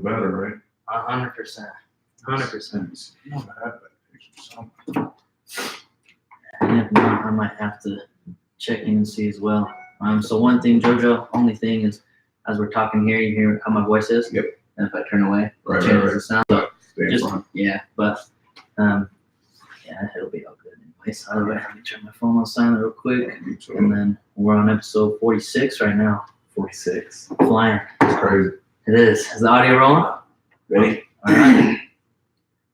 better, right? 100%. 100%. You don't have that picture. And if not, I might have to check in and see as well. So one thing, JoJo, only thing is, as we're talking here, you hear how my voice is? Yep. And if I turn away, Right, it changes right. the sound. Stay in Just, front. yeah, but, yeah, it'll be all good anyway. So let me turn my phone on silent real quick. And then we're on episode 46 right now. 46. Flying. It's crazy. It is. Is the audio rolling? Ready? All right.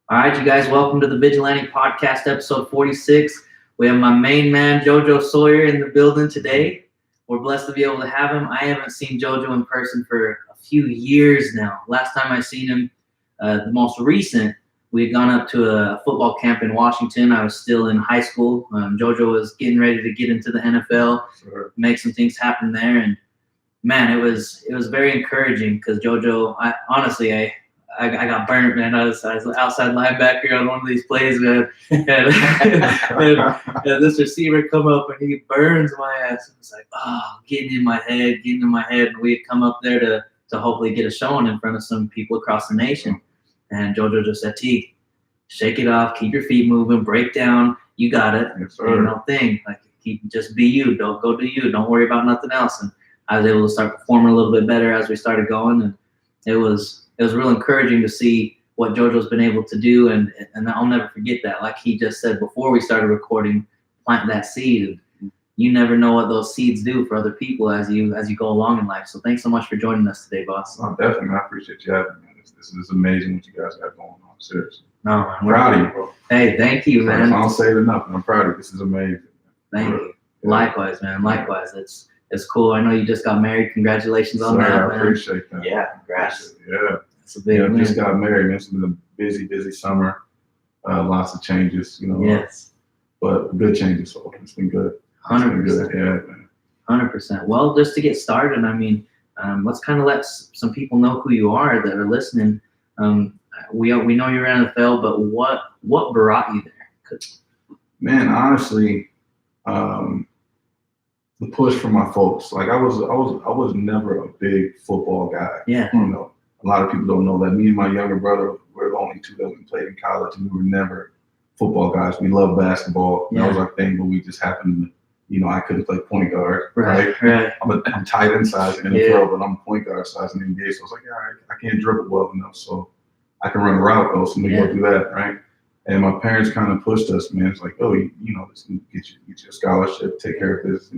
All right, you guys, welcome to the Vigilante Podcast, episode 46. We have my main man, JoJo Sawyer, in the building today. We're blessed to be able to have him. I haven't seen JoJo in person for a few years now. Last time I seen him, the most recent, we had gone up to a football camp in Washington. I was still in high school. JoJo was getting ready to get into the NFL, make some things happen there. And, man, it was very encouraging because JoJo, I got burnt, man. I was outside linebacker on one of these plays, man. And this receiver come up and he burns my ass. It's like, getting in my head. And we had come up there to hopefully get a showing in front of some people across the nation. And JoJo just said, T, shake it off, keep your feet moving, break down. You got it. Yes, Ain't no thing. Like, just be you. Don't go do you. Don't worry about nothing else. And I was able to start performing a little bit better as we started going. And it was real encouraging to see what JoJo's been able to do, and I'll never forget that. Like he just said before we started recording, plant that seed. You never know what those seeds do for other people as you go along in life. So thanks so much for joining us today, boss. Oh, definitely. I appreciate you having me. This is amazing what you guys got going on. Seriously. No, man, I'm proud of you, bro. Hey, thank you, man. I don't say it enough. I'm proud of you. This is amazing. Thank you. Likewise, man. Likewise. It's cool. I know you just got married. Congratulations on that, I man. appreciate that. Yeah, congrats. Yeah. It's a big win. Just got married, man. It's been a busy summer. Lots of changes, Yes. But good changes. So it's been good. 100%. Yeah, man. 100%. Well, just to get started, I mean, let's kind of let some people know who you are that are listening. We know you're in NFL, but what brought you there? Man, honestly, the push from my folks. Like I was never a big football guy. Yeah. A lot of people don't know that. Me and my younger brother were the only two that we played in college, and we were never football guys. We loved basketball. Yeah. That was our thing, but we just happened to, I couldn't play point guard. Right. I'm tight end size in the NFL, but I'm point guard size in the NBA. So I was like, I can't dribble well enough, so I can run a route though. So let me go do that, right? And my parents kind of pushed us, man. It's like, this can get you a scholarship, take care of this.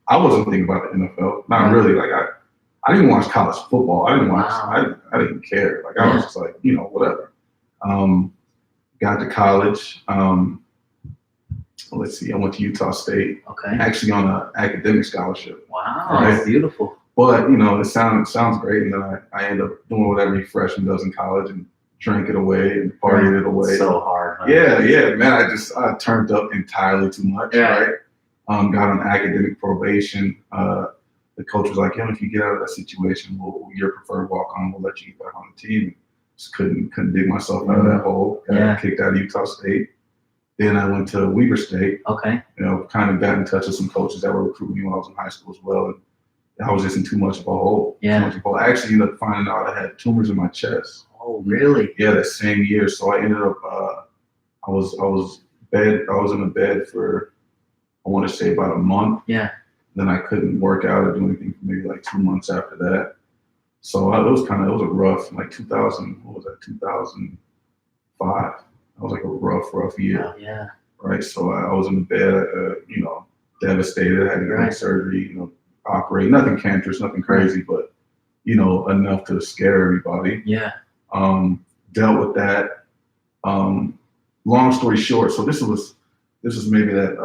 I wasn't thinking about the NFL. Not really. Like I didn't watch college football. I didn't watch. I didn't care. Like I was just like, whatever. Got to college. Let's see. I went to Utah State. Okay. Actually on an academic scholarship. Wow. Right? That's beautiful. But it sounds great, and then I end up doing what every freshman does in college and drank it away and partied it away. So hard. Huh? Yeah, man. I turned up entirely too much. Yeah. Right. Got on academic probation. The coach was like, if you get out of that situation, your preferred walk-on, we'll let you get back on the team. Just couldn't dig myself out of that hole. Got kicked out of Utah State. Then I went to Weber State. Okay. Kind of got in touch with some coaches that were recruiting me when I was in high school as well. And I was just in too much of a hole. Yeah. I actually ended up finding out I had tumors in my chest. Oh, really? Yeah, that same year. So I ended up, I was in a bed for, I want to say about a month. Yeah. Then I couldn't work out or do anything for maybe like 2 months after that. So it was a rough, like 2005. That was like a rough year. Yeah. Right. So I was in the bed, devastated. I had to go to surgery, operate. Nothing cancerous, nothing crazy, but, enough to scare everybody. Yeah. Dealt with that. Long story short, so this was maybe that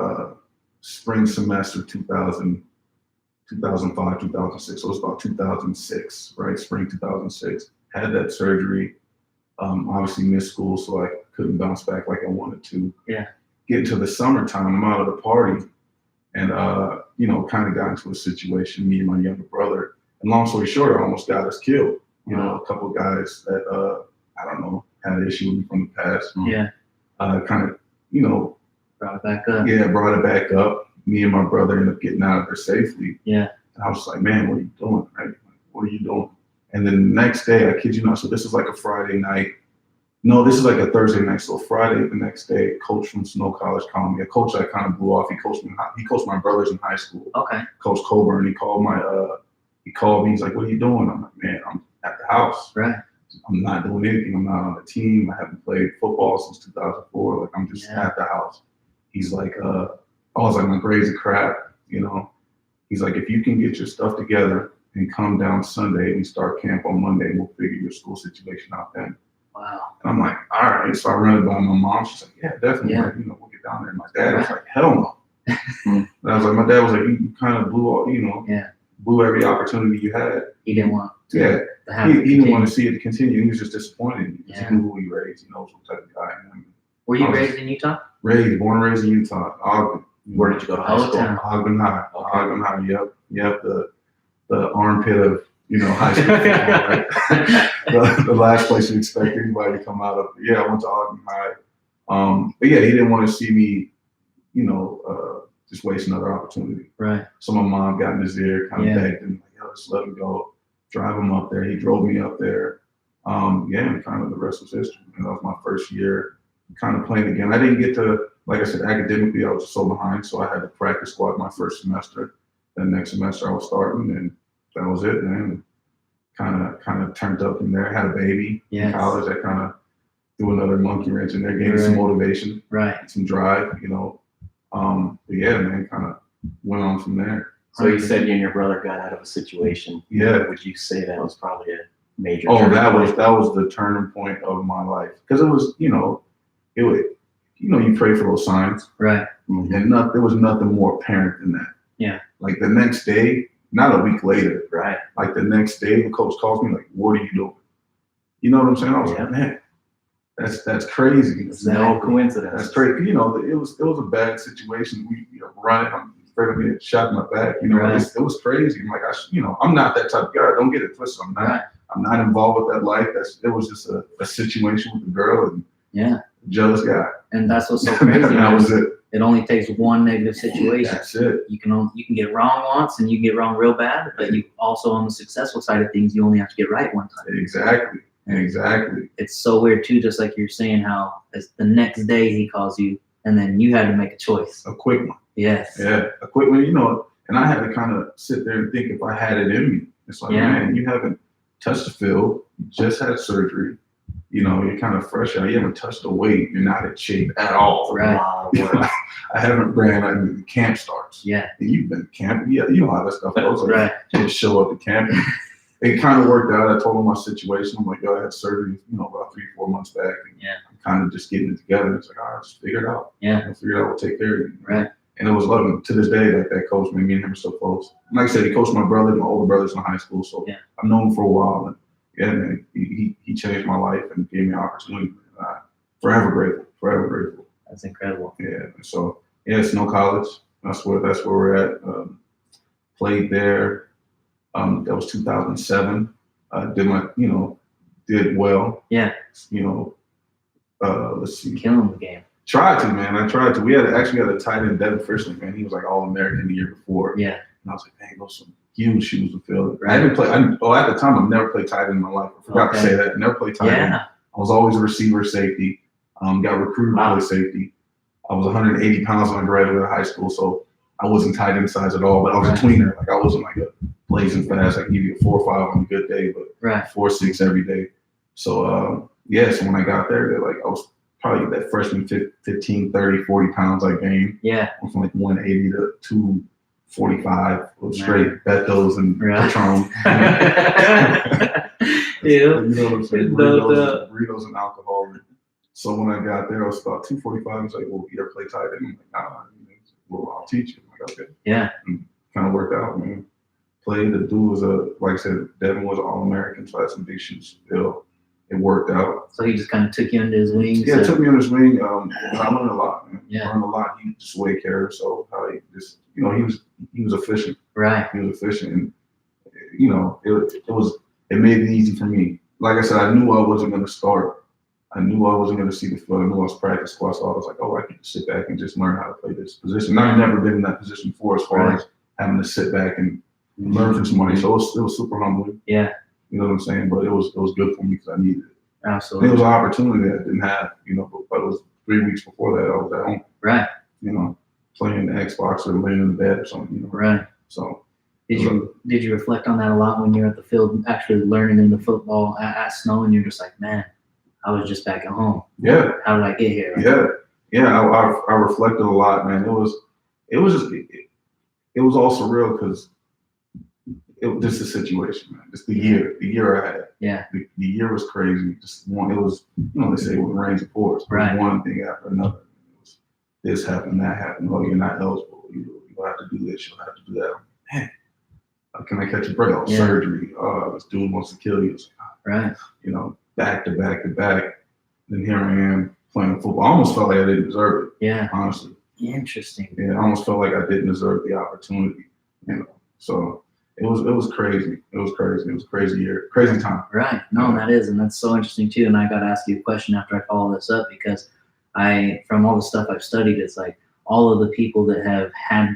spring semester 2005, 2006. So it was about 2006, right? Spring 2006. Had that surgery. Obviously missed school, so I couldn't bounce back like I wanted to. Yeah. Get into the summertime, I'm out of the party, and kind of got into a situation, me and my younger brother. And long story short, I almost got us killed. A couple of guys that I don't know had an issue with me from the past. Yeah. Kind of, Brought it back up. Yeah, brought it back up. Me and my brother ended up getting out of there safely. Yeah. And I was like, man, what are you doing? Right? Like, what are you doing? And then the next day, I kid you not, so this is like a Friday night. No, this is like a Thursday night. So Friday, the next day, coach from Snow College called me. A coach that kind of blew off. He coached my brothers in high school. Okay. Coach Coburn. He called me. He's like, "What are you doing?" I'm like, "Man, I'm at the house. Right. I'm not doing anything. I'm not on the team. I haven't played football since 2004. Like, I'm just at the house." He's like, I was like, "My grades are crap, you know." He's like, "If you can get your stuff together and come down Sunday and start camp on Monday, we'll figure your school situation out then." Wow. And I'm like, "All right." So I run it by my mom. She's like, "Yeah, definitely. Yeah. Like, we'll get down there." And my dad was like, "Hell no." And I was like, my dad was like, "You kind of blew all, blew every opportunity you had." He didn't want to, Yeah. to have He it didn't continue. want to see it continue. He was just disappointed because Yeah. he knew who he raised. He knows what type of guy I am. Were you I was raised in Utah? Born and raised in Utah. Ogden. Where did you go to high Oh, school? town. Ogden High. Okay. Ogden High. Yep. The armpit of high school football, right? the last place you expect anybody to come out of. Yeah, I went to Ogden High. But yeah, he didn't want to see me, just waste another opportunity. Right. So my mom got in his ear, kind of Yeah. begged him, like, "Yo, just let him go. Drive him up there." He drove me up there. And kind of the rest was history. And that was my first year kind of playing again. I didn't get to, like I said, academically, I was so behind. So I had to practice squad my first semester. Then next semester I was starting, and that was it, man. Kind of turned up from there. Had a baby in college. That kind of threw another monkey wrench in there, gave me some motivation, some drive, But yeah, man, kind of went on from there. So you said you and your brother got out of a situation. Yeah. Would you say that was probably a major? Oh, turning that point? was the turning point of my life, because it was, you pray for those signs, Right. Mhm. and there was nothing more apparent than that. Yeah. Like the next day, not a week later, Right. like the next day, the coach calls me like, "What are you doing?" You know what I'm saying? I was Yeah. like, "Man, that's crazy." It's no coincidence. That's crazy. It was a bad situation. We running. I'm afraid of getting shot in my back. Right. It was crazy. I'm like, I'm not that type of guy. Don't get it twisted. I'm not. Right. I'm not involved with that life. It was just a situation with a girl and Yeah. a jealous guy. And that's what's so crazy. And that was it. It only takes one negative situation. That's it. You can get it wrong once, and you get it wrong real bad. But you also, on the successful side of things, you only have to get right one time. Exactly. It's so weird too. Just like you're saying, how it's the next day he calls you, and then you had to make a choice. A quick one. Yes. Yeah, a quick one. And I had to kind of sit there and think if I had it in me. It's like, man, you haven't touched the field. You just had surgery. You're kind of fresh out. You haven't touched the weight. You're not in shape at all. Right. I haven't ran. The camp starts. Yeah. And you've been camping. Yeah, you know how that stuff goes. Like, Right. you just show up to camp. And it kind of worked out. I told him my situation. I'm like, "Yo, I had surgery, about 3-4 months back. And Yeah. I'm kind of just getting it together." It's like, "All right, just figure it out. Yeah. We'll figure it out. We'll take care of you." Right. And it was loving. To this day, like that coach, man, me and him are so close. And like I said, he coached my older brothers in high school. So I've known him for a while. And yeah, man, he changed my life and gave me an opportunity. Forever grateful. That's incredible. Yeah. So yeah, Snow College. That's where we're at. Played there. That was 2007. Did well. Yeah. Let's see. Killing the game. Tried to, man. I tried to. We actually had a tight end, Devin Frischling, man. He was like All-American the year before. Yeah. And I was like, man, those some huge shoes to fill. I haven't played. At the time, I've never played tight end in my life. I forgot to say that. Never played tight end. I was always a receiver, safety. Got recruited to play safety. I was 180 pounds when I graduated high school, so I wasn't tight end size at all. But I was a tweener. Like I wasn't like a blazing fast. I can give you a 4.5 on a good day, but 4.6 every day. So so when I got there, I was probably that freshman 15, 30, 40 pounds I gained. Yeah. Went from like 180 to 245 with straight Betos and Patron. Burritos and alcohol. So when I got there, I was about 245. He's like, "Well, you ever play tight end?" I'm like, "Nah." "Well, I'll teach you." I'm like, "Okay." Yeah. And kind of worked out, man. Played. The dude was like I said, Devin was an All-American, so I had some big shoes to fill. It worked out. So he just kind of took you under his wings. Yeah, it took me under his wing. And I learned a lot, man. Yeah. Learned a lot. He just way cared of himself. How he just, he was efficient. Right. He was efficient, and it made it easy for me. Like I said, I knew I wasn't going to start. I knew I wasn't going to see the field. I knew I was practice squad, so I was like, "Oh, I can just sit back and just learn how to play this position." I've never been in that position before, as far as having to sit back and learn from somebody. So it was super humbling. Yeah. You know what I'm saying? But it was good for me because I needed it. And Absolutely. it was an opportunity that I didn't have, but it was 3 weeks before that I was at home, Right. Playing the Xbox or laying in the bed or something, Right. So Did you reflect on that a lot when you're at the field, actually learning in the football at Snow, and you're just like, man, I was just back at home. yeah, How did I get here? I reflected a lot, man. It was all surreal because this is the situation, man. It's the year I had. Yeah. The year was crazy. Just one, it was, they say when it rains it pours. It was one thing after another. It was this happened, that happened. Oh, you're not eligible. You'll have to do this. You'll have to do that. Man, can I catch a break? Oh, surgery. This dude wants to kill you. Right. Back to back to back. Then here I am playing football. I almost felt like I didn't deserve it. Yeah. Honestly. Interesting. Yeah, I almost felt like I didn't deserve the opportunity. So it was crazy. It was crazy. It was a crazy year, crazy time. Right. No, that is, and that's so interesting too. And I got to ask you a question after I follow this up, because from all the stuff I've studied, it's like all of the people that have had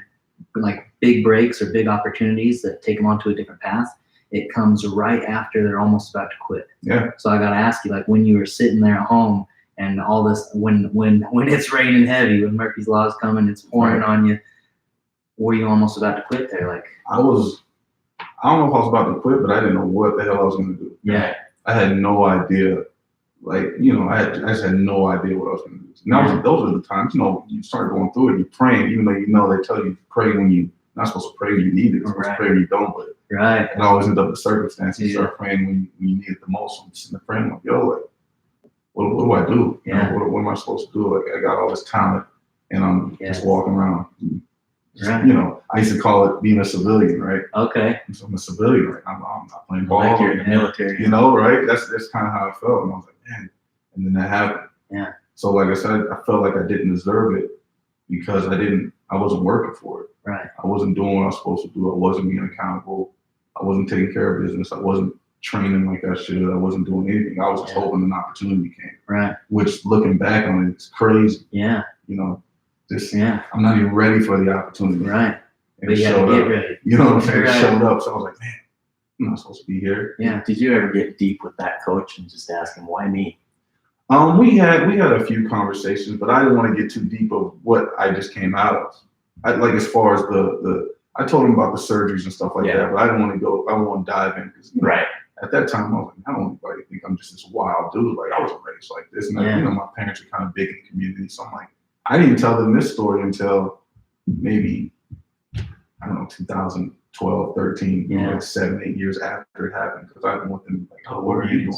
like big breaks or big opportunities that take them onto a different path, it comes right after they're almost about to quit. Yeah. So I got to ask you, like, when you were sitting there at home and all this, when it's raining heavy, when Murphy's Law is coming, it's pouring on you, were you almost about to quit there? Like, I don't know if I was about to quit, but I didn't know what the hell I was going to do. Yeah. I had no idea. Like, I just had no idea what I was going to do. And those are the times, you start going through it, you're praying, even though they tell you to pray when you're not supposed to pray when you need it. You're supposed to pray when you don't, but it always ends up the circumstances. You start praying when you need it the most. I'm sitting there praying, like, yo, like, what do I do? What am I supposed to do? Like, I got all this talent, and I'm just walking around. I used to call it being a civilian, right? Okay. So I'm a civilian, right? I'm not playing ball. Like you're in the military. Right? That's kind of how I felt. And I was like, man. And then that happened. Yeah. So like I said, I felt like I didn't deserve it because I wasn't working for it. Right. I wasn't doing what I was supposed to do. I wasn't being accountable. I wasn't taking care of business. I wasn't training like I should. I wasn't doing anything. I was just hoping an opportunity came. Right. Which, looking back on it, it's crazy. Yeah. I'm not even ready for the opportunity. Right. And but you had to get ready. You know what I'm saying? It showed up. So I was like, man, I'm not supposed to be here. Yeah. Did you ever get deep with that coach and just ask him, why me? We had a few conversations, but I didn't want to get too deep of what I just came out of. As far as I told him about the surgeries and stuff like that, but I didn't want to go. I don't want to dive in because at that time I was like, I don't want anybody to think I'm just this wild dude. Like, I wasn't raised like this, and my parents are kind of big in the community, so I'm like, I didn't tell them this story until maybe 2012, 13, like 7, 8 years after it happened, because I didn't want them like, oh, what are you doing?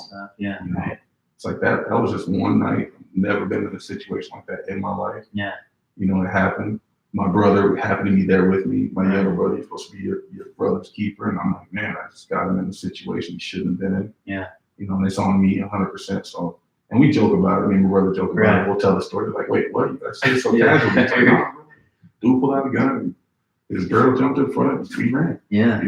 It's like that. That was just one night. I've never been in a situation like that in my life. Yeah. It happened. My brother happened to be there with me. My younger brother, he's supposed to be your brother's keeper. And I'm like, man, I just got him in a situation he shouldn't have been in. Yeah. And it's on me 100%. So, and we joke about it. Me and my brother joke about it. We'll tell the story. Like, wait, what? You guys say it so casually. It's like, nah, dude pulled out a gun. His girl jumped in front and we ran. Yeah.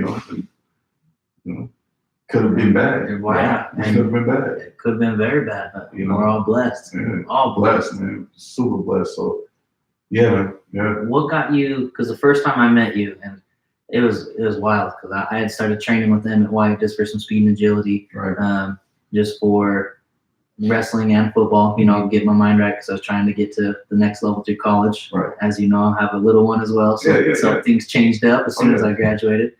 Could have been bad. Wow. It could have been bad. It could have been very bad, but we're all blessed. Yeah. All blessed, man. Super blessed. So, yeah. What got you? Because the first time I met you, and it was wild, because I had started training with them at White just for some speed and agility, just for wrestling and football. Get my mind right, because I was trying to get to the next level through college. Right. As you know, I have a little one as well, so things changed up as soon as I graduated.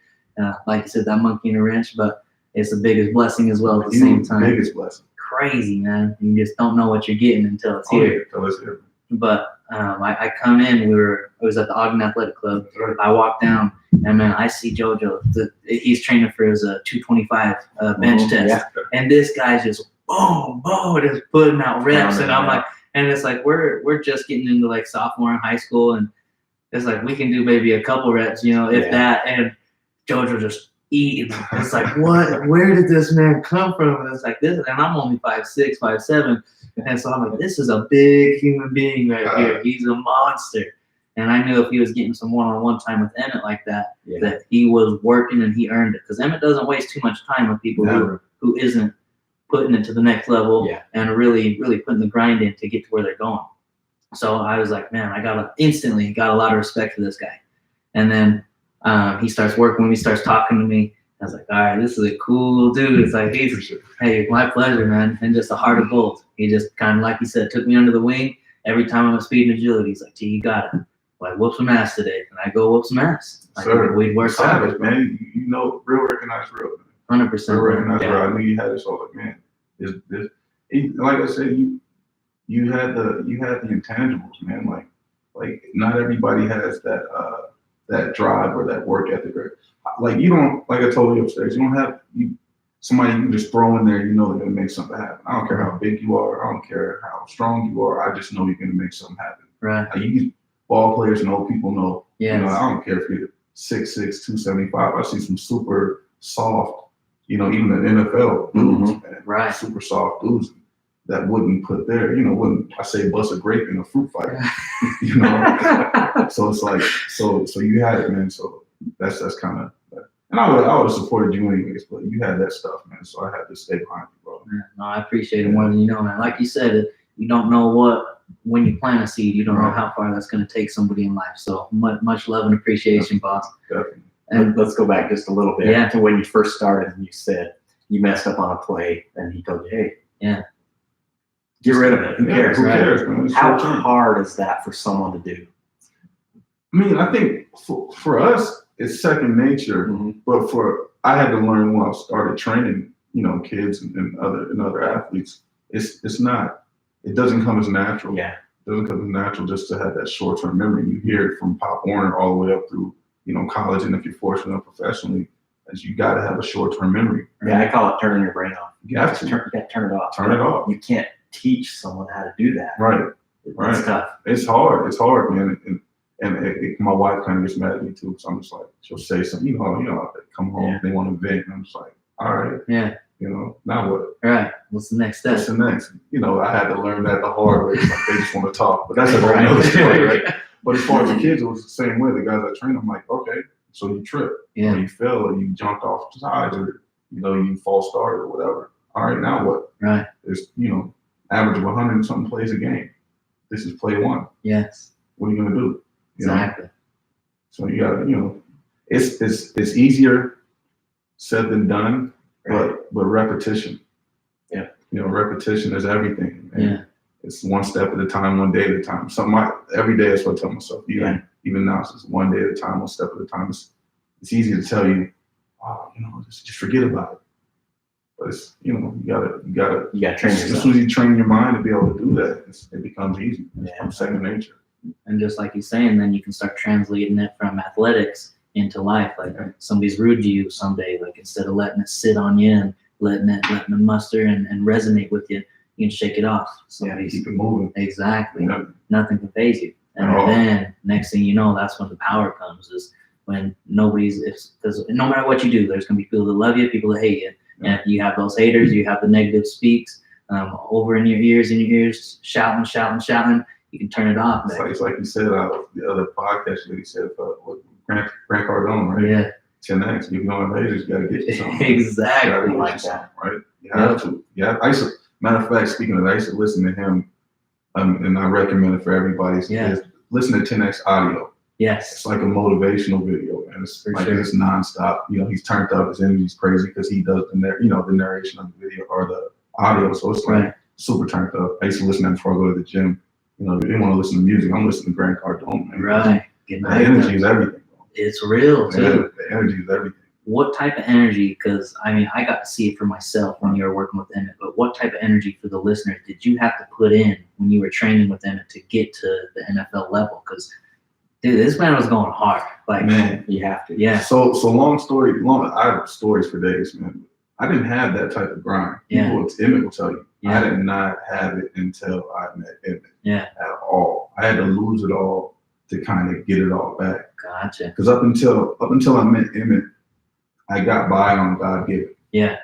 Like you said, that monkey in a wrench, but it's the biggest blessing as well at the same time. Biggest blessing. Crazy, man. You just don't know what you're getting until it's here. But I come in, I was at the Ogden Athletic Club. Right. I walk down, and man, I see JoJo. He's training for his 225 bench test. Yeah. And this guy's just boom, just putting out reps. And I'm like, and it's like, we're just getting into like sophomore in high school. And it's like, we can do maybe a couple reps, if that. And JoJo just eating. It's like, what? Where did this man come from? And it's like this, and I'm only 5'6", 5'7", and so I'm like, this is a big human being right here. He's a monster. And I knew if he was getting some one-on-one time with Emmett like that, that he was working and he earned it. Because Emmett doesn't waste too much time with people who isn't putting it to the next level and really, really putting the grind in to get to where they're going. So I was like, man, I instantly got a lot of respect for this guy. And then he starts working with me, starts talking to me, I was like, all right, this is a cool dude. It's like, hey, my pleasure, man. And just a heart of gold. He just kind of, like he said, took me under the wing. Every time I'm at speed and agility, he's like, T, you got it. Like, whoop some ass today. And I go whoop some ass. Like, Sir, we'd work savage, hard. man. You know, real recognize real. 100%. Real recognize Yeah. real. I knew you had it, so like, man, like I said, you had the intangibles, man. Like not everybody has that drive or that work ethic. Like you don't, like I told you upstairs, you don't have somebody you can just throw in there. You know they're gonna make something happen. I don't care how big you are. I don't care how strong you are. I just know you're gonna make something happen. Right. Like ball players know, people know. Yes. You know, I don't care if you're 6'6", 275. I see some super soft, even the NFL dudes, man, Right. super soft dudes that wouldn't put wouldn't I say bust a grape in a fruit fight, So it's like, so you had it, man. So that's kind of, and I would have supported you anyways, but you had that stuff, man. So I had to stay behind you, bro. Yeah, no, I appreciate it more than you know, man. Like you said, you don't know when you plant a seed, you don't know how far that's going to take somebody in life. So much love and appreciation, boss. Definitely. And let's go back just a little bit Yeah. to when you first started and you said you messed up on a play and he told you, hey, yeah, get rid of it. Who cares? Who Right? cares, man? It's How short term. hard is that for someone to do? I mean, I think for us, it's second nature. Mm-hmm. But I had to learn when I started training, kids and other athletes. It's not. It doesn't come as natural. Yeah. It doesn't come as natural just to have that short-term memory. You hear it from Pop Warner all the way up through, college, and if you're fortunate enough professionally, as you got to have a short-term memory. Yeah, I call it turning your brain off. You have to. You got to turn it off. Turn it off. You can't teach someone how to do that. Right. It's tough. It's hard. It's hard, man. And my wife kind of gets mad at me too, so I'm just like, she'll say something, they come home, they want to vent, and I'm just like, all right, yeah. Now what? Right. What's the next step? What's the next? I had to learn that the hard way. It's like they just want to talk, but that's a whole Right. nother story, right? But as far as the kids, it was the same way. The guys I train, I'm like, okay, so you tripped, Yeah. or you fell, or you jumped off the sides, or you false started, or whatever. All right, now what? Right. There's average of 100 and something plays a game. This is play one. Yes. What are you gonna do? Exactly. So you got it's easier said than done, but repetition. Yeah. Repetition is everything. And Yeah. it's one step at a time, one day at a time. Every day is what I tell myself. Even now, it's just one day at a time, one step at a time. It's easy to tell you, oh, just forget about it. But it's you gotta train as yourself. soon as you train your mind to be able to do that, it becomes easy. It Yeah. becomes second nature. And just like he's saying, then you can start translating it from athletics into life. Like somebody's rude to you someday, like instead of letting it sit on you and letting it muster and resonate with you, you can shake it off. Keep it moving. Exactly. Yeah. Nothing can phase you. And then next thing you know, that's when the power comes, is when because no matter what you do, there's going to be people that love you, people that hate you. Yeah. And you have those haters, you have the negative speaks over in your ears, shouting. You can turn it off. It's like you said, the other podcast that he said, with Grant Cardone, right? Yeah. 10X. If you don't have haters, you got to get you something. Exactly. You gotta get like you something, right? You have to. Yeah. Matter of fact, speaking of that, I used to listen to him, and I recommend it for everybody. Is listen to 10X audio. Yes. It's like a motivational video, man. It's For like sure. it's nonstop. He's turned up. His energy's crazy because he does the narration of the video or the audio. So it's like super turned up. I used to listen to him before I go to the gym. If you want to listen to music, I'm listening to Grant Cardone, man. Right. The energy is everything, bro. It's real too. The energy is everything. What type of energy? Because I got to see it for myself when you were working with Emmett. But what type of energy for the listeners did you have to put in when you were training with Emmett to get to the NFL level? Because dude, this man was going hard. Like, Man, You have to. yeah. So long. I have stories for days, man. I didn't have that type of grind. Yeah. Emmett will tell you. Yeah. I did not have it until I met Emmett. Yeah. At all. I had to lose it all to kind of get it all back. Gotcha. Because up until I met Emmett, I got by on God given. Yeah.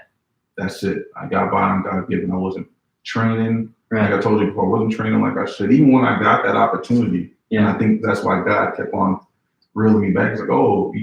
That's it. I got by on God given. I wasn't training. Right. Like I told you before, I wasn't training like I should. Even when I got that opportunity, and I think that's why God kept on reeling me back. It's like, oh,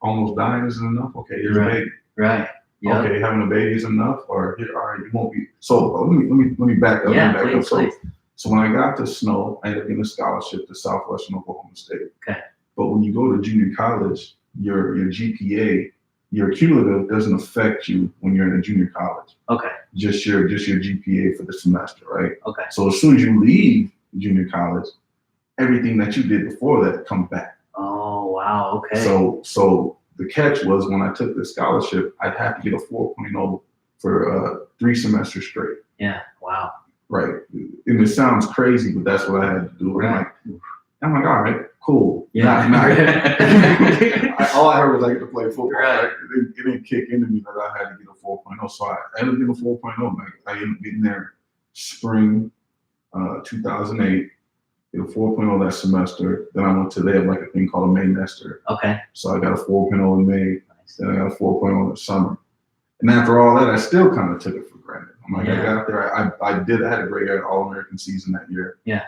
almost dying isn't enough. Okay, here's a baby. Right. Yeah. Okay, having a baby is enough, or here, all right, you won't be. So let me back up. Yeah, please. So when I got to Snow, I ended up getting a scholarship to Southwestern Oklahoma State. Okay. But when you go to junior college, your GPA, your cumulative doesn't affect you when you're in a junior college. Okay. Just your GPA for the semester, right? Okay. So as soon as you leave junior college, everything that you did before that comes back. Oh wow. Okay. So the catch was when I took the scholarship, I'd have to get a 4.0 for 3 semesters straight. Yeah. Wow. Right. And it sounds crazy, but that's what I had to do. Right. I'm like, all right, cool. Yeah. All I heard was I get to play football. Right. It didn't kick into me that I had to get a 4.0. So I ended up getting a 4.0. I ended up getting there spring 2008. Get a 4.0 that semester. Then I went to, they have like a thing called a May nester. Okay. So I got a 4.0 in May. Nice. Then I got a 4.0 in the summer. And after all that, I still kind of took it for granted. I'm like, Yeah. I got there. I had a great All-American season that year. Yeah.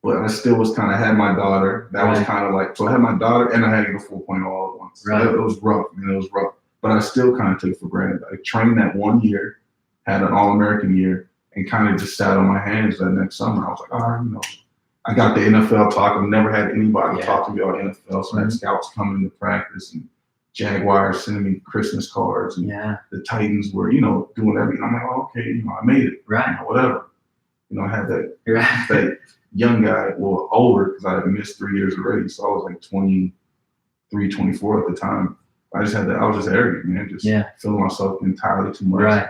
But I still was kind of had my daughter. That was Right. kind of like, so I had my daughter and I had to get a 4.0 all at once. So Right. it was rough. It was rough. But I still kind of took it for granted. I trained that 1 year, had an All-American year, and kind of just sat on my hands that next summer. I was like, all right, I got the NFL talk. I've never had anybody talk to me about NFL. So I had scouts coming to practice and Jaguars sending me Christmas cards and the Titans were, doing everything. I'm like, oh, okay, I made it. Right. Whatever. I had that, Right. that young guy, well, older because I had missed 3 years already. So I was like 23, 24 at the time. I was just arrogant, man. Just feeling myself entirely too much. Right.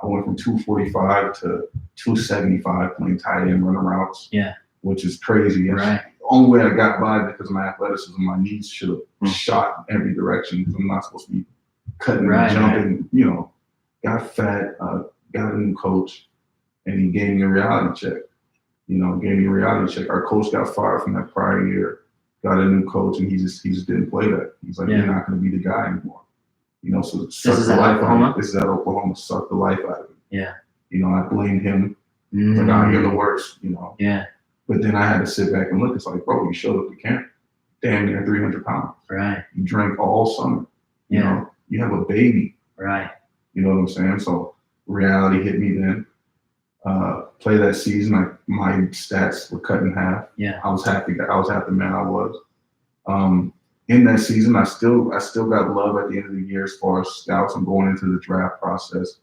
I went from 245 to 275 playing tight end running routes. Yeah. Which is crazy. Right. The only way I got by because of my athleticism, my knees should have shot in every direction because I'm not supposed to be cutting and jumping. Got fat, got a new coach, and he gave me a reality check. Our coach got fired from that prior year, got a new coach, and he just didn't play that. He's like, you're not going to be the guy anymore. So This is at Oklahoma? This is at Oklahoma. Sucked the life out of him. Yeah. I blamed him. Mm-hmm. Like, you're the worst. Yeah. But then I had to sit back and look. It's like, bro, you showed up to camp, damn near 300 pounds. Right. You drank all summer. You have a baby. Right. You know what I'm saying? So reality hit me then. Play that season, my stats were cut in half. Yeah. I was happy man I was. In that season, I still got love at the end of the year as far as scouts. I'm going into the draft process.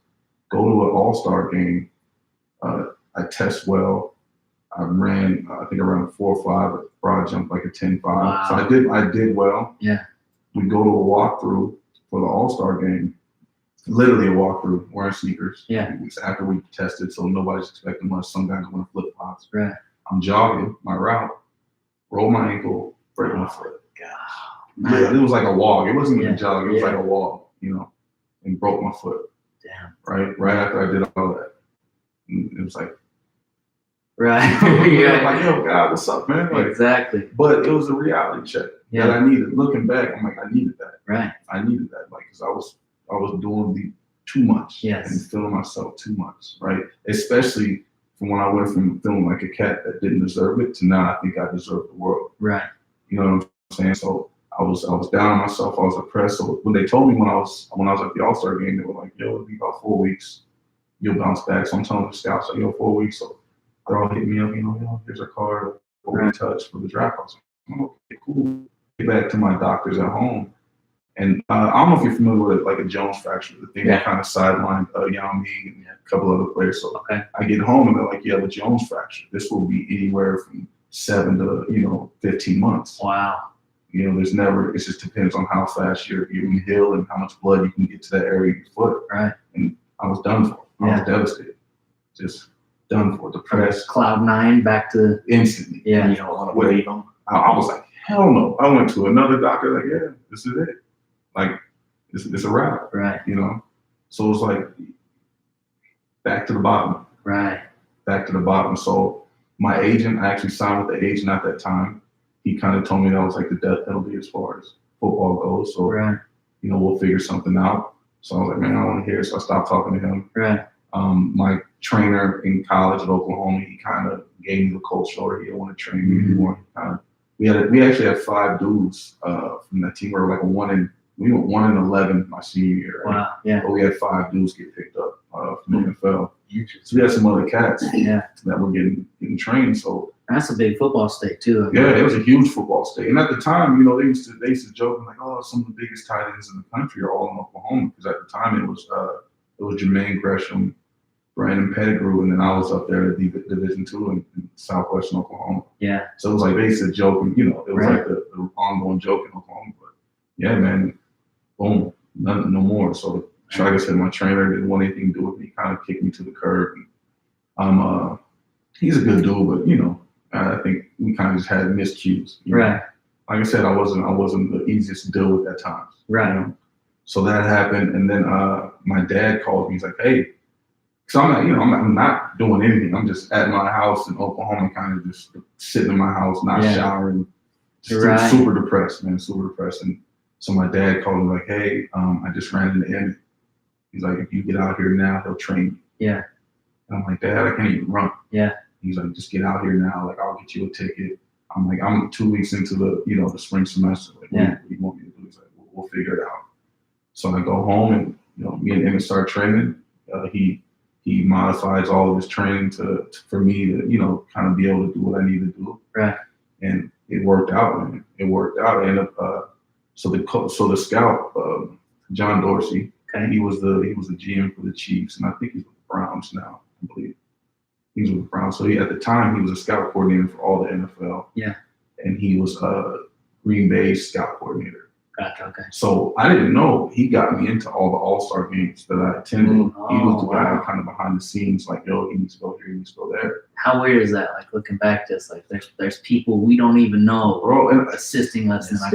Go to an all-star game. I test well. I ran, I think around 4.5, but broad jump like a 10.5. Wow. So I did well. Yeah. We go to a walkthrough for the All-Star game. Literally a walkthrough, wearing sneakers. Yeah. It's after we tested, so nobody's expecting much. Some guys going to flip flops. Right. I'm jogging my route, roll my ankle, break my foot. God. Yeah, it was like a walk. It wasn't even a jog. It was Yeah. like a walk, and broke my foot. Damn. Right after I did all that. And it was like, Right. yeah. Like, yo, God, what's up, man? Like, exactly. But it was a reality check that I needed. Looking back, I'm like, I needed that. Right. I needed that, like, because I was doing too much. Yes. And feeling myself too much, right? Especially from when I went from feeling like a cat that didn't deserve it to now I think I deserve the world. Right. You know what I'm saying? So I was down on myself. I was depressed. So when they told me when I was at the All-Star game, they were like, yo, it'll be about 4 weeks. You'll bounce back. So I'm telling the scouts, like, 4 weeks. So they're all hitting me up, here's a card, we're in touch for the draft. I was like, okay, cool. Get back to my doctors at home. And I don't know if you're familiar with like a Jones fracture, the thing that kind of sidelined Yao Ming and a couple other players. So I get home and they're like, you have a Jones fracture. This will be anywhere from 7 to 15 months. Wow. It just depends on how fast you can heal and how much blood you can get to that area of your foot. Right. And I was done for. I was devastated. Just done for. Depressed. Cloud 9 back to instantly. Yeah. You don't want to wait them. I was like, hell no. I went to another doctor, like, yeah, this is it. Like, it's a wrap. Right. So it's like back to the bottom. Right. Back to the bottom. So my agent, I actually signed with the agent at that time. He kind of told me that was like the death penalty as far as football goes. So, we'll figure something out. So I was like, man, I don't want to hear it. So I stopped talking to him. Right. My trainer in college at Oklahoma, he kind of gave me the cold shoulder. He didn't want to train me anymore. We actually had 5 dudes from that team. We were like we went 1-11 my senior year. Right? Wow. Yeah. But we had 5 dudes get picked up from the NFL. So we had some other cats that were getting trained. So That's a big football state too. Yeah, it was a huge football state. And at the time, they used to joke like, oh, some of the biggest tight ends in the country are all in Oklahoma. Because at the time it was Jermaine Gresham, Brandon Pettigrew, and then I was up there at Division II in Southwestern Oklahoma. Yeah. So it was like they used to joke, and it was Right. like the ongoing joke in Oklahoma. But yeah, man, boom, nothing, no more. So like I said, my trainer didn't want anything to do with me. Kind of kicked me to the curb. And he's a good dude, but I think we kind of just had miscues. Right. Like I said, I wasn't the easiest to deal with at times. Right. So that happened, and then my dad called me. He's like, "Hey," so I'm not doing anything. I'm just at my house in Oklahoma, kind of just sitting in my house, not showering, just super depressed, man, super depressed. And so my dad called me like, "Hey, I just ran into Emmett. He's like, if you get out here now, he'll train you." Yeah. And I'm like, "Dad, I can't even run." Yeah. He's like, "Just get out here now. Like, I'll get you a ticket." I'm like, "I'm 2 weeks into the the spring semester. Like, what do you want me to do?" He's like, we'll figure it out." So I go home, and me and Emmett start training. He modifies all of his training for me to kind of be able to do what I need to do. Right. And it worked out, man. It worked out. I ended up so the scout, John Dorsey, he was the GM for the Chiefs, and I think he's with the Browns now, I believe. He's with the Browns. So at the time he was a scout coordinator for all the NFL. Yeah. And he was Green Bay's scout coordinator. Gotcha. Okay. So I didn't know he got me into all the All-Star games that I attended. He was the guy kind of behind the scenes, like, yo, he needs to go here, he needs to go there. How weird is that? Like looking back, just like there's people we don't even know, bro, and assisting us in like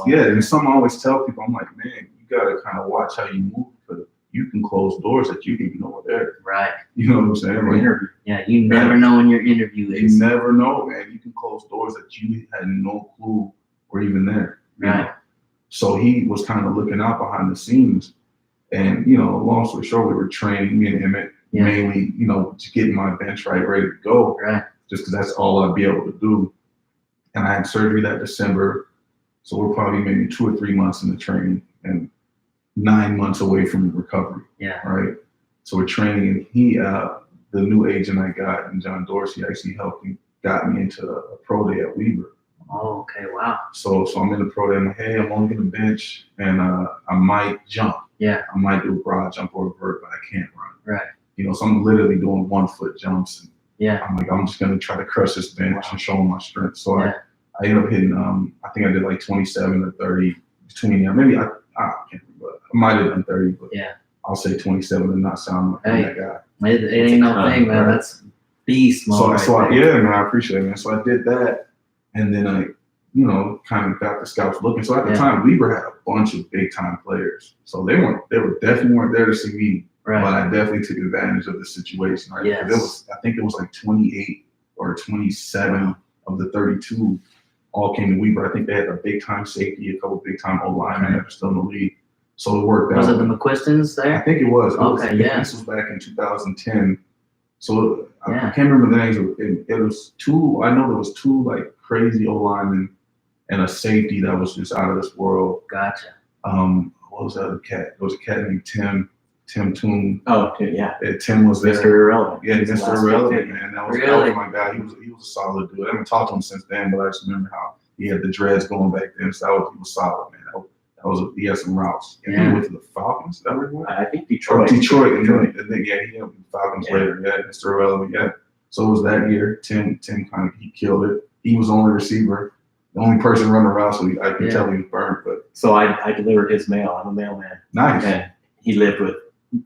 yeah. And some always tell people, I'm like, man, you gotta kind of watch how you move, because you can close doors that you didn't even know were there. Right. You know what I'm saying? Like, yeah, you never know when your interview is. You never know, man. You can close doors that you had no clue were even there. Right. So he was kind of looking out behind the scenes. And, long story short, we were training, me and Emmett, mainly, to get my bench ready to go. Right. Just because that's all I'd be able to do. And I had surgery that December. So we're probably maybe 2 or 3 months into training and 9 months away from recovery. Yeah. Right. So we're training, and he, the new agent I got, and John Dorsey actually got me into a pro day at Weber. Oh, okay. Wow. So I'm in the pro day. I'm like, hey, I'm only going to bench, and I might jump. Yeah. I might do a broad jump or a vert, but I can't run. Right. So I'm literally doing 1 foot jumps. And yeah. I'm just going to try to crush this bench and show them my strength. So I ended up hitting, I think I did like 27 or 30 between, maybe I can't remember. I might have done 30, but I'll say 27 and not sound like that guy. It ain't no thing, man. That's beast mode. Man, I appreciate it, man. So I did that. And then I, kind of got the scouts looking. So at the time, Weber had a bunch of big time players. So they definitely weren't there to see me. Right. But I definitely took advantage of the situation. Right. Yes. I think it was like 28 or 27 of the 32 all came to Weber. I think they had a big time safety, a couple big time O-linemen that were still in the league. So it worked out. Was it the McQuistons there? I think it was. This was back in 2010. So I can't remember the names. It was 2. I know there was 2 like crazy O-linemen and a safety that was just out of this world. Gotcha. What was the other cat? There was a cat named Tim Toon. Oh, yeah. Tim was there. Mr. Irrelevant. Yeah, Mr. Irrelevant, man. That was my guy. He was a solid dude. I haven't talked to him since then, but I just remember how he had the dreads going back then. So he was solid, man. He had some routes. He went to the Falcons. Is that where he went? I think Detroit. Detroit. And then he ended up with the Falcons later. Yeah, Mr. Irrelevant. Yeah. So it was that year. Tim he killed it. He was the only receiver, the only person running around, so I could tell he was burnt. But so I delivered his mail. I'm a mailman. Nice. And he lived with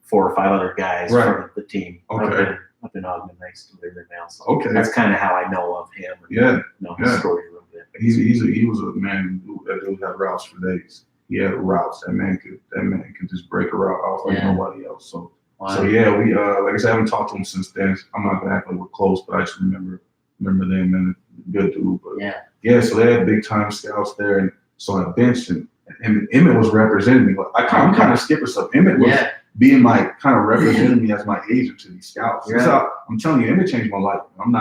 4 or 5 other guys from the team. Okay. Up in Ogden, I used to deliver mail. So okay. That's kind of how I know of him. And know his story a little bit. He was a man that dude had routes for days. He had routes. That man could just break a route off like nobody else. So we like I said, I haven't talked to him since then. I'm not gonna act like we're close, but I just remember them, and good dude. But so they had big time scouts there, and so I benched him. And Emmett was representing me. But I'm kind of skipping stuff. Emmett was being like kind of representing me as my agent to these scouts. So I'm telling you, Emmett changed my life. I'm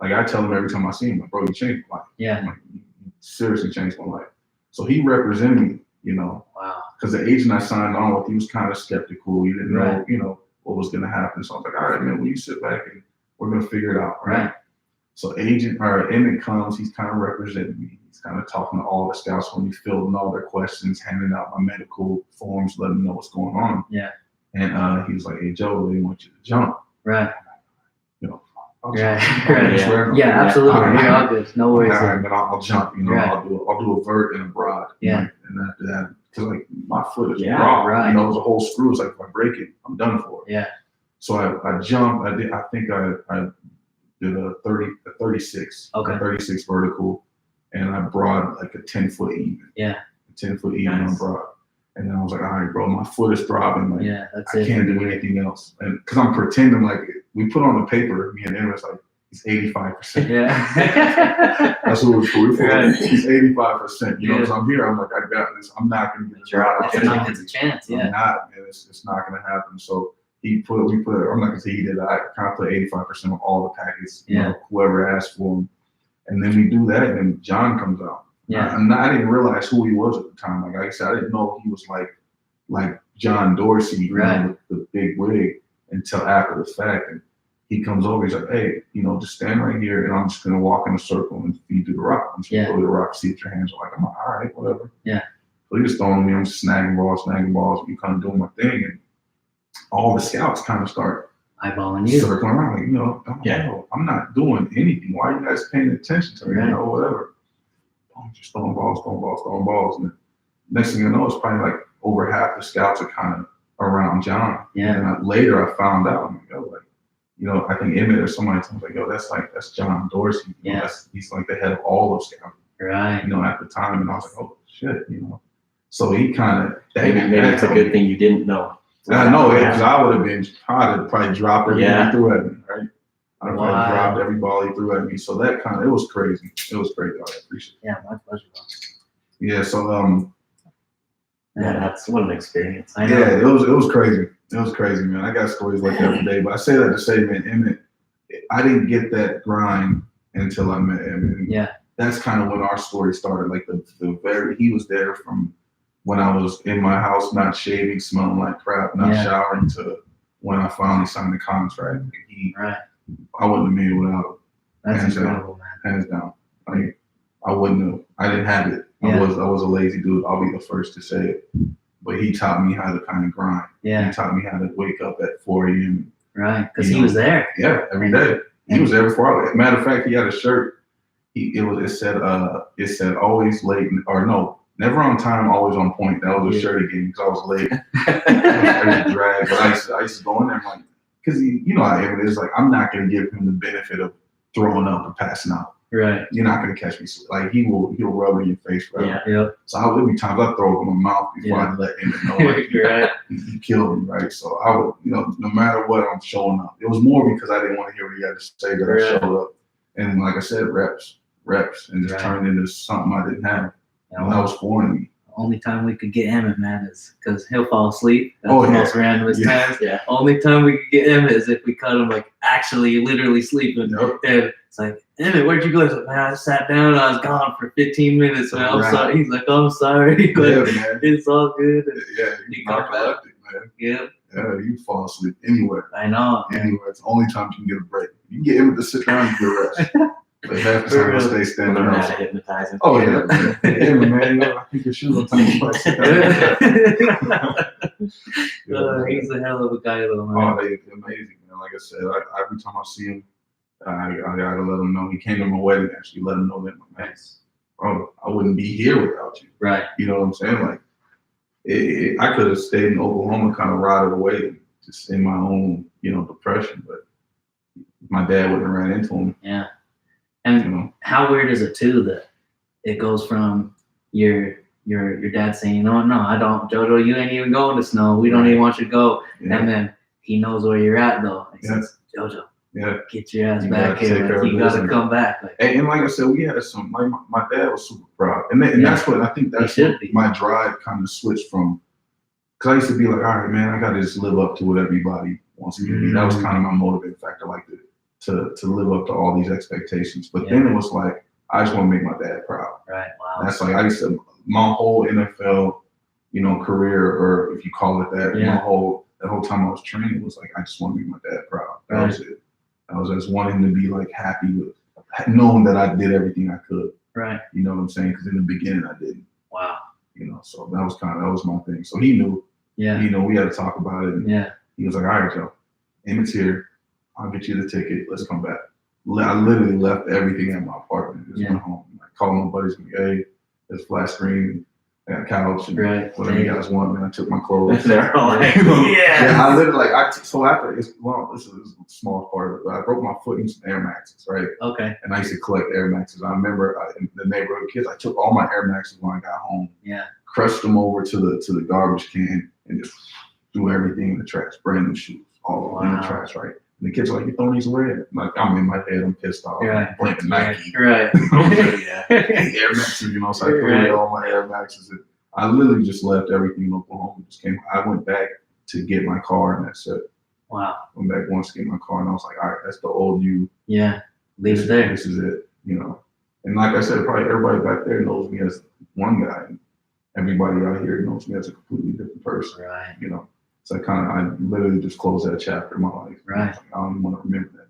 like I tell him every time I see him, like, bro, you changed my life. I'm like, you seriously changed my life. So he represented me, Wow. Because the agent I signed on with, he was kind of skeptical. He didn't know, what was going to happen. So I was like, all right, man, will you sit back and we're going to figure it out, right? So Emmett comes, he's kind of representing me. He's kind of talking to all the scouts when we filled in all their questions, handing out my medical forms, letting them know what's going on. Yeah. And he was like, "Hey Joe, they want you to jump." Right. You know, Right. Yeah, absolutely. All right. You're all good. No worries. All right, man, I'll jump. You know, Right. I'll do a vert and a broad. Yeah. And after that, because like my foot is Yeah, raw. right. You know, it was a whole screw. It's like if I break it, I'm done for. Yeah. So I jumped. I think I did a 36. Okay. A 36 vertical, and I brought like a 10-foot even. Yeah. A 10-foot even on Nice. broad. And then I was like, all right, bro, my foot is throbbing. Like, Yeah, that's I it. can't do anything else. And because I'm pretending like we put on the paper, me and Emmett was like, he's 85%. Yeah. That's what we're for. Right. He's 85%. You know, Yeah. because I'm here, I'm like, I got this. I'm not going to get this Sure. right. It's not his chance. I'm Yeah. not, man. It's not going to happen. So we put, I'm not going to say he did. I kind of put 85% of all the packets, you know, whoever asked for them. And then we do that, and then John comes out. Yeah. I didn't realize who he was at the time. Like I said, I didn't know he was like John Dorsey, you Right. know, with the big wig until after the fact. And he comes over, he's like, "Hey, you know, just stand right here, and I'm just gonna walk in a circle and feed you the rock. I'm just gonna throw you the rock, see if your hands are like." I'm like, "All right, whatever." Yeah. So he just throwing me, I'm just snagging balls, and kind of doing my thing, and all the scouts kind of start Eyeballing you. circling around, like, you know, I'm not doing anything. Why are you guys paying attention to me? Right. You know, whatever. I'm just throwing balls, and next thing you know, it's probably like over half the scouts are kind of around John. Yeah. And later I found out, I'm like, "Yo, like, you know, I think Emmett or somebody told me, like, yo, that's John Dorsey. You know, Yeah. he's like the head of all of scouts, Right. you know, at the time." And I was like, "Oh shit," you know. So he kind of Maybe it's a good thing you didn't know. I know, because I would have been, I'd have probably dropped everything Yeah. he threw at me, right? I'd have Wow. probably dropped every ball he threw at me. So that kind of, it was crazy. It was crazy. I appreciate it. Yeah, my pleasure. Yeah, so Yeah, that's what an experience. I know. yeah, it was crazy. It was crazy, man. I got stories like that every day. But I say that to say, man, Emmett, I didn't get that grind until I met Emmett. And Yeah. that's kind of when our story started. Like he was there from when I was in my house, not shaving, smelling like crap, not showering, to when I finally signed the contract. Right. I wouldn't have made it without him. That's Hands incredible, man. Hands down. Like, I wouldn't have. I didn't have it. Yeah. I was a lazy dude. I'll be the first to say it. But he taught me how to kind of grind. Yeah. He taught me how to wake up at 4 a.m. Right. Because You he know. was there. Yeah, every day. He was there before I. Matter of fact, he had a shirt. It said always late, or no, never on time, always on point. That was a shirt he gave me because I was late. I was drag, but I used to go in there, like, because you know how Emmett is. Like, I'm not gonna give him the benefit of throwing up and passing out. Right. You're not gonna catch me. Like, he'll rub it in your face forever. Yeah. Yep. So there'll be times I throw up in my mouth before I let him know, like, Right. he killed me, right? So I would, you know, no matter what, I'm showing up. It was more because I didn't want to hear what he had to say that I showed up. And like I said, reps, and just turned into something I didn't have. And that was foreign to me. Only time we could get Emmett, man, is because he'll fall aslead. That's Oh, the yeah. most randomest Yeah. times. Yeah. Only time we could get Emmett is if we caught him like actually literally sleeping. Yep. And it's like, Emmett, where'd you go? He's like, man, I sat down and I was gone for 15 minutes, man. I'm Right. sorry. He's like, I'm sorry. Yeah, Like, man. it's all good. And, Yeah, You you come back. narcoleptic, man. yeah, Yeah, you fall asleep anywhere. I know. Man. Anywhere. It's the only time you can get a break. You can get him to sit down and get a rest. But half the time, I stay standing Learn how up. to hypnotize him. Oh, yeah, man. Yeah, man. You know, I think your shoes on time. He's a hell of a guy, though, man. Oh, they're amazing, man. Like I said, every time I see him, I gotta let him know. He came to my wedding, actually. Let him know that, man, bro, I wouldn't be here without you. Right. You know what I'm saying? Like, I could have stayed in Oklahoma, kind of rotted away, just in my own, you know, depression. But my dad wouldn't have ran into him. Yeah. You And know? how weird is it too that it goes from your dad saying, no, I don't, JoJo, you ain't even going to snow. We don't even want you to go. Yeah. And then he knows where you're at though. He Yeah. says, JoJo, Yeah. get your ass You back gotta take here. care Like, of you gotta business. come back. Like, And like I said, we had some. Like my dad was super proud, and that's what I think. That's should what be. my drive kind of switched from. Because I used to be like, all right, man, I gotta just live up to what everybody wants me to be. That was kind of my motivating factor, like to live up to all these expectations. But then it was like, I just want to make my dad proud. right. Wow. That's like I used to my whole NFL, you know, career, or if you call it that, Yeah. that whole time I was training was like, I just want to make my dad proud. That Right. was it. I was just wanting to be like happy with knowing that I did everything I could. Right. You know what I'm saying? Because in the beginning I didn't. Wow. You know, so that was my thing. So he knew. Yeah. You know, we had to talk about it. And Yeah. he was like, "All right, Joe, Emmett's here. I'll get you the ticket. Let's come back." I literally left everything at my apartment. Just went home. I called my buddies. Hey, there's a flat screen, I got a couch, and whatever you guys want. Man, I took my clothes. They're all like, yeah. I literally so after this is the small part of it. But I broke my foot in some Air Maxes, right? Okay. And I used to collect Air Maxes. I remember in the neighborhood kids, I took all my Air Maxes when I got home. Yeah. Crushed them over to the garbage can and just threw everything in the trash. Brand new shoes, all in the trash, right? And the kids are like, "You throwing these away?" Like, I'm in my head, I'm pissed off. Right. I'm blaming Nike. Right. Yeah. Air Maxes, you know, so I threw away all my Air Maxes. And I literally just left everything in Oklahoma. I went back to get my car, and that's it. Wow. Went back once to get my car, and I was like, "All right, that's the old you." Yeah. Leave it there. This is it, you know. And like I said, probably everybody back there knows me as one guy. And everybody out here knows me as a completely different person. Right. You know. So I literally just closed that chapter in my life. Right. I don't even want to remember that.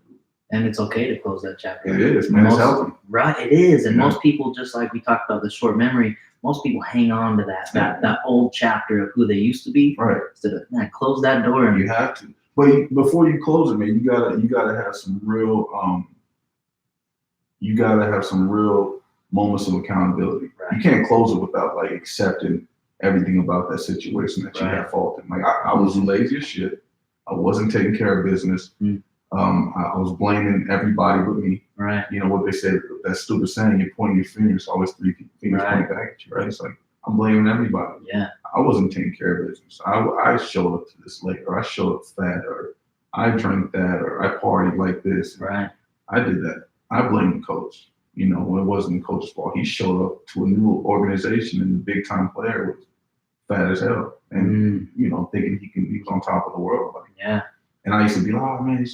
And it's okay to close that chapter. It is, man. It's healthy. Right, it is. And Yeah. most people, just like we talked about the short memory, most people hang on to that old chapter of who they used to be. Right. Instead of, man, close that door. And You have to. But before you close it, man, you gotta have some real moments of accountability. Right. You can't close it without like accepting everything about that situation that you had fault in. Like I was lazy as shit. I wasn't taking care of business. I was blaming everybody but me. Right. You know what they said, that stupid saying, you're pointing your fingers, always 3 fingers pointing back at you, right? It's like, I'm blaming everybody. Yeah. I wasn't taking care of business. I showed up to this late, or I showed up fat, or I drank that, or I partied like this. Right. I did that. I blame the coach. You know, when it wasn't the coach's fault. He showed up to a new organization and the big time player was fat as hell. And, you know, thinking he was on top of the world. Like, yeah. And I used to be like, "Oh man,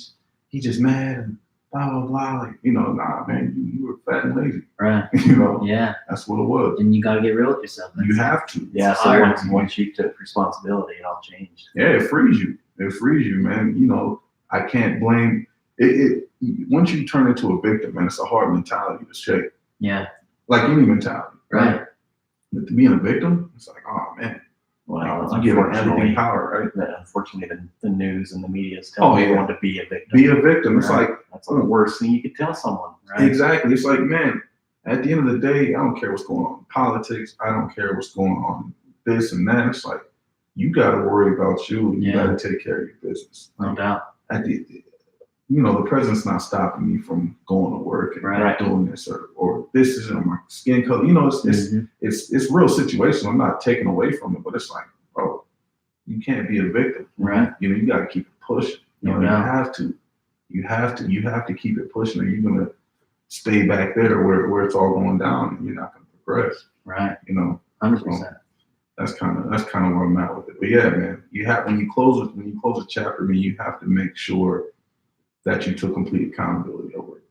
he just mad and blah blah blah." Like, you know, nah, man, you were fat and lazy. Right. You know. Yeah. That's what it was. And you gotta get real with yourself. You have to. Yeah. So once you took responsibility, it all changed. Yeah, it frees you. It frees you, man. You know, I can't blame it. Once you turn into a victim, man, it's a hard mentality to shake. Yeah. Like any mentality. Right. But to being a victim, it's like, oh man. Well, you give everything power, right? Unfortunately, the news and the media is telling everyone to be a victim. Be a victim. It's like that's the worst thing you could tell someone, right? Exactly. It's like, man, at the end of the day, I don't care what's going on in politics. I don't care what's going on this and that. It's like, you got to worry about you. And you got to take care of your business. No doubt. The president's not stopping me from going to work and doing this or this is my skin color. You know, it's real situation. I'm not taking away from it, but it's like, bro, you can't be a victim. Right. You know, you got to keep it pushing. You know, you have to keep it pushing, or you're gonna stay back there where it's all going down, and you're not gonna progress. Right. You know, 100%. That's kind of where I'm at with it. But yeah, man, you have when you close a chapter, I mean, you have to make sure that you took complete accountability over it.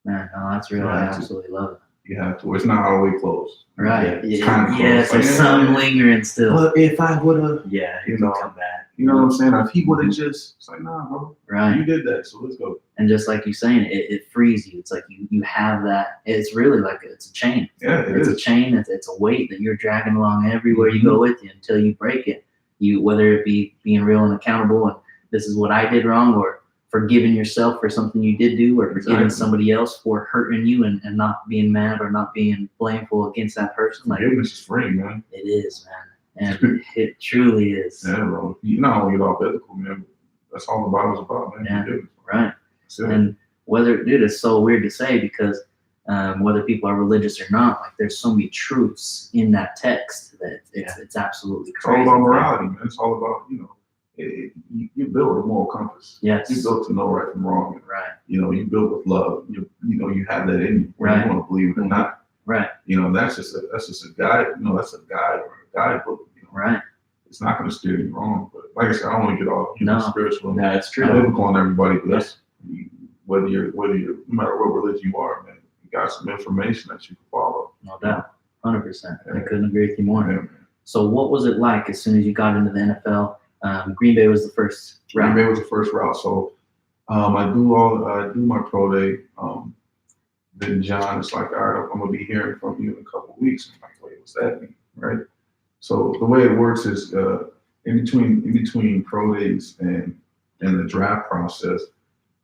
Man, no, that's real. I absolutely love it. You have to. It's not all the way closed. Right. It's kind of yes, there's some lingering still. But if I would have, you know, come back. You know what I'm saying? If he would have just, it's like, nah, bro. Right. You did that, so let's go. And just like you're saying, it frees you. It's like you have that. It's really like it's a chain. Yeah, it's a chain. It's a weight that you're dragging along everywhere you go with you until you break it. Whether it be being real and accountable, and this is what I did wrong, or forgiving yourself for something you did do, or forgiving somebody else for hurting you and not being mad or not being blameful against that person. Like, forgiveness is free, man. It is, man. And it truly is. Yeah, bro. You not only get all biblical, man. That's all the Bible's about, man. Yeah, forgiveness. right. And dude, it's so weird to say because whether people are religious or not, like there's so many truths in that text that it's absolutely crazy. It's all about morality, man. It's all about, you build a moral compass. Yes. You built to know right from wrong. Right. You build with love. You have that in you. Whether you want to believe it or not. Right. That's just a guide. That's a guide or a guidebook. Right. It's not going to steer you wrong. But like I said, I don't want to get all spiritual. No, it's true. Biblical on everybody, but that's whether you're no matter what religion you are, man. You got some information that you can follow. No doubt. 100%. I couldn't agree with you more. Yeah, so what was it like as soon as you got into the NFL? Green Bay was the first route. Green Bay was the first route. So I do my pro day. then John is like, all right, I'm gonna be hearing from you in a couple of weeks. I'm like, wait, what's that mean, right? So the way it works is in between pro days and the draft process,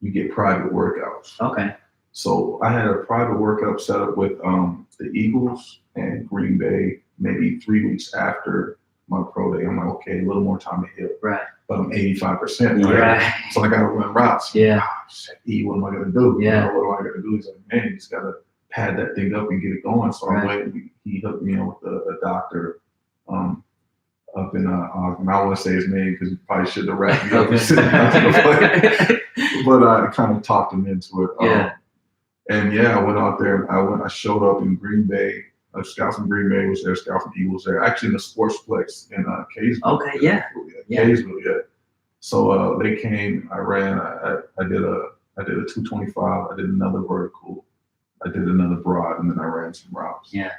you get private workouts. Okay. So I had a private workout set up with the Eagles and Green Bay maybe 3 weeks after my pro day. I'm like, okay, a little more time to hit. Right. But I'm 85%. Right? Right. So I got to run routes. Yeah. Shit, what am I going to do? Yeah. You know, what am I going to do? He's like, man, you just got to pad that thing up and get it going. So I went, he hooked me up with a doctor up in Ogden. I don't want to say his name because he probably shouldn't have wrapped me up. But I kind of talked him into it. Yeah. And yeah, I went out there. I showed up in Green Bay. Scouts from Green Bay was there. Scouts from Eagles there. Actually, in the Sportsplex in Kaysville. Okay, yeah. Kaysville, yeah. So they came. I ran. I did a 225. I did another vertical. I did another broad, and then I ran some routes. Yeah.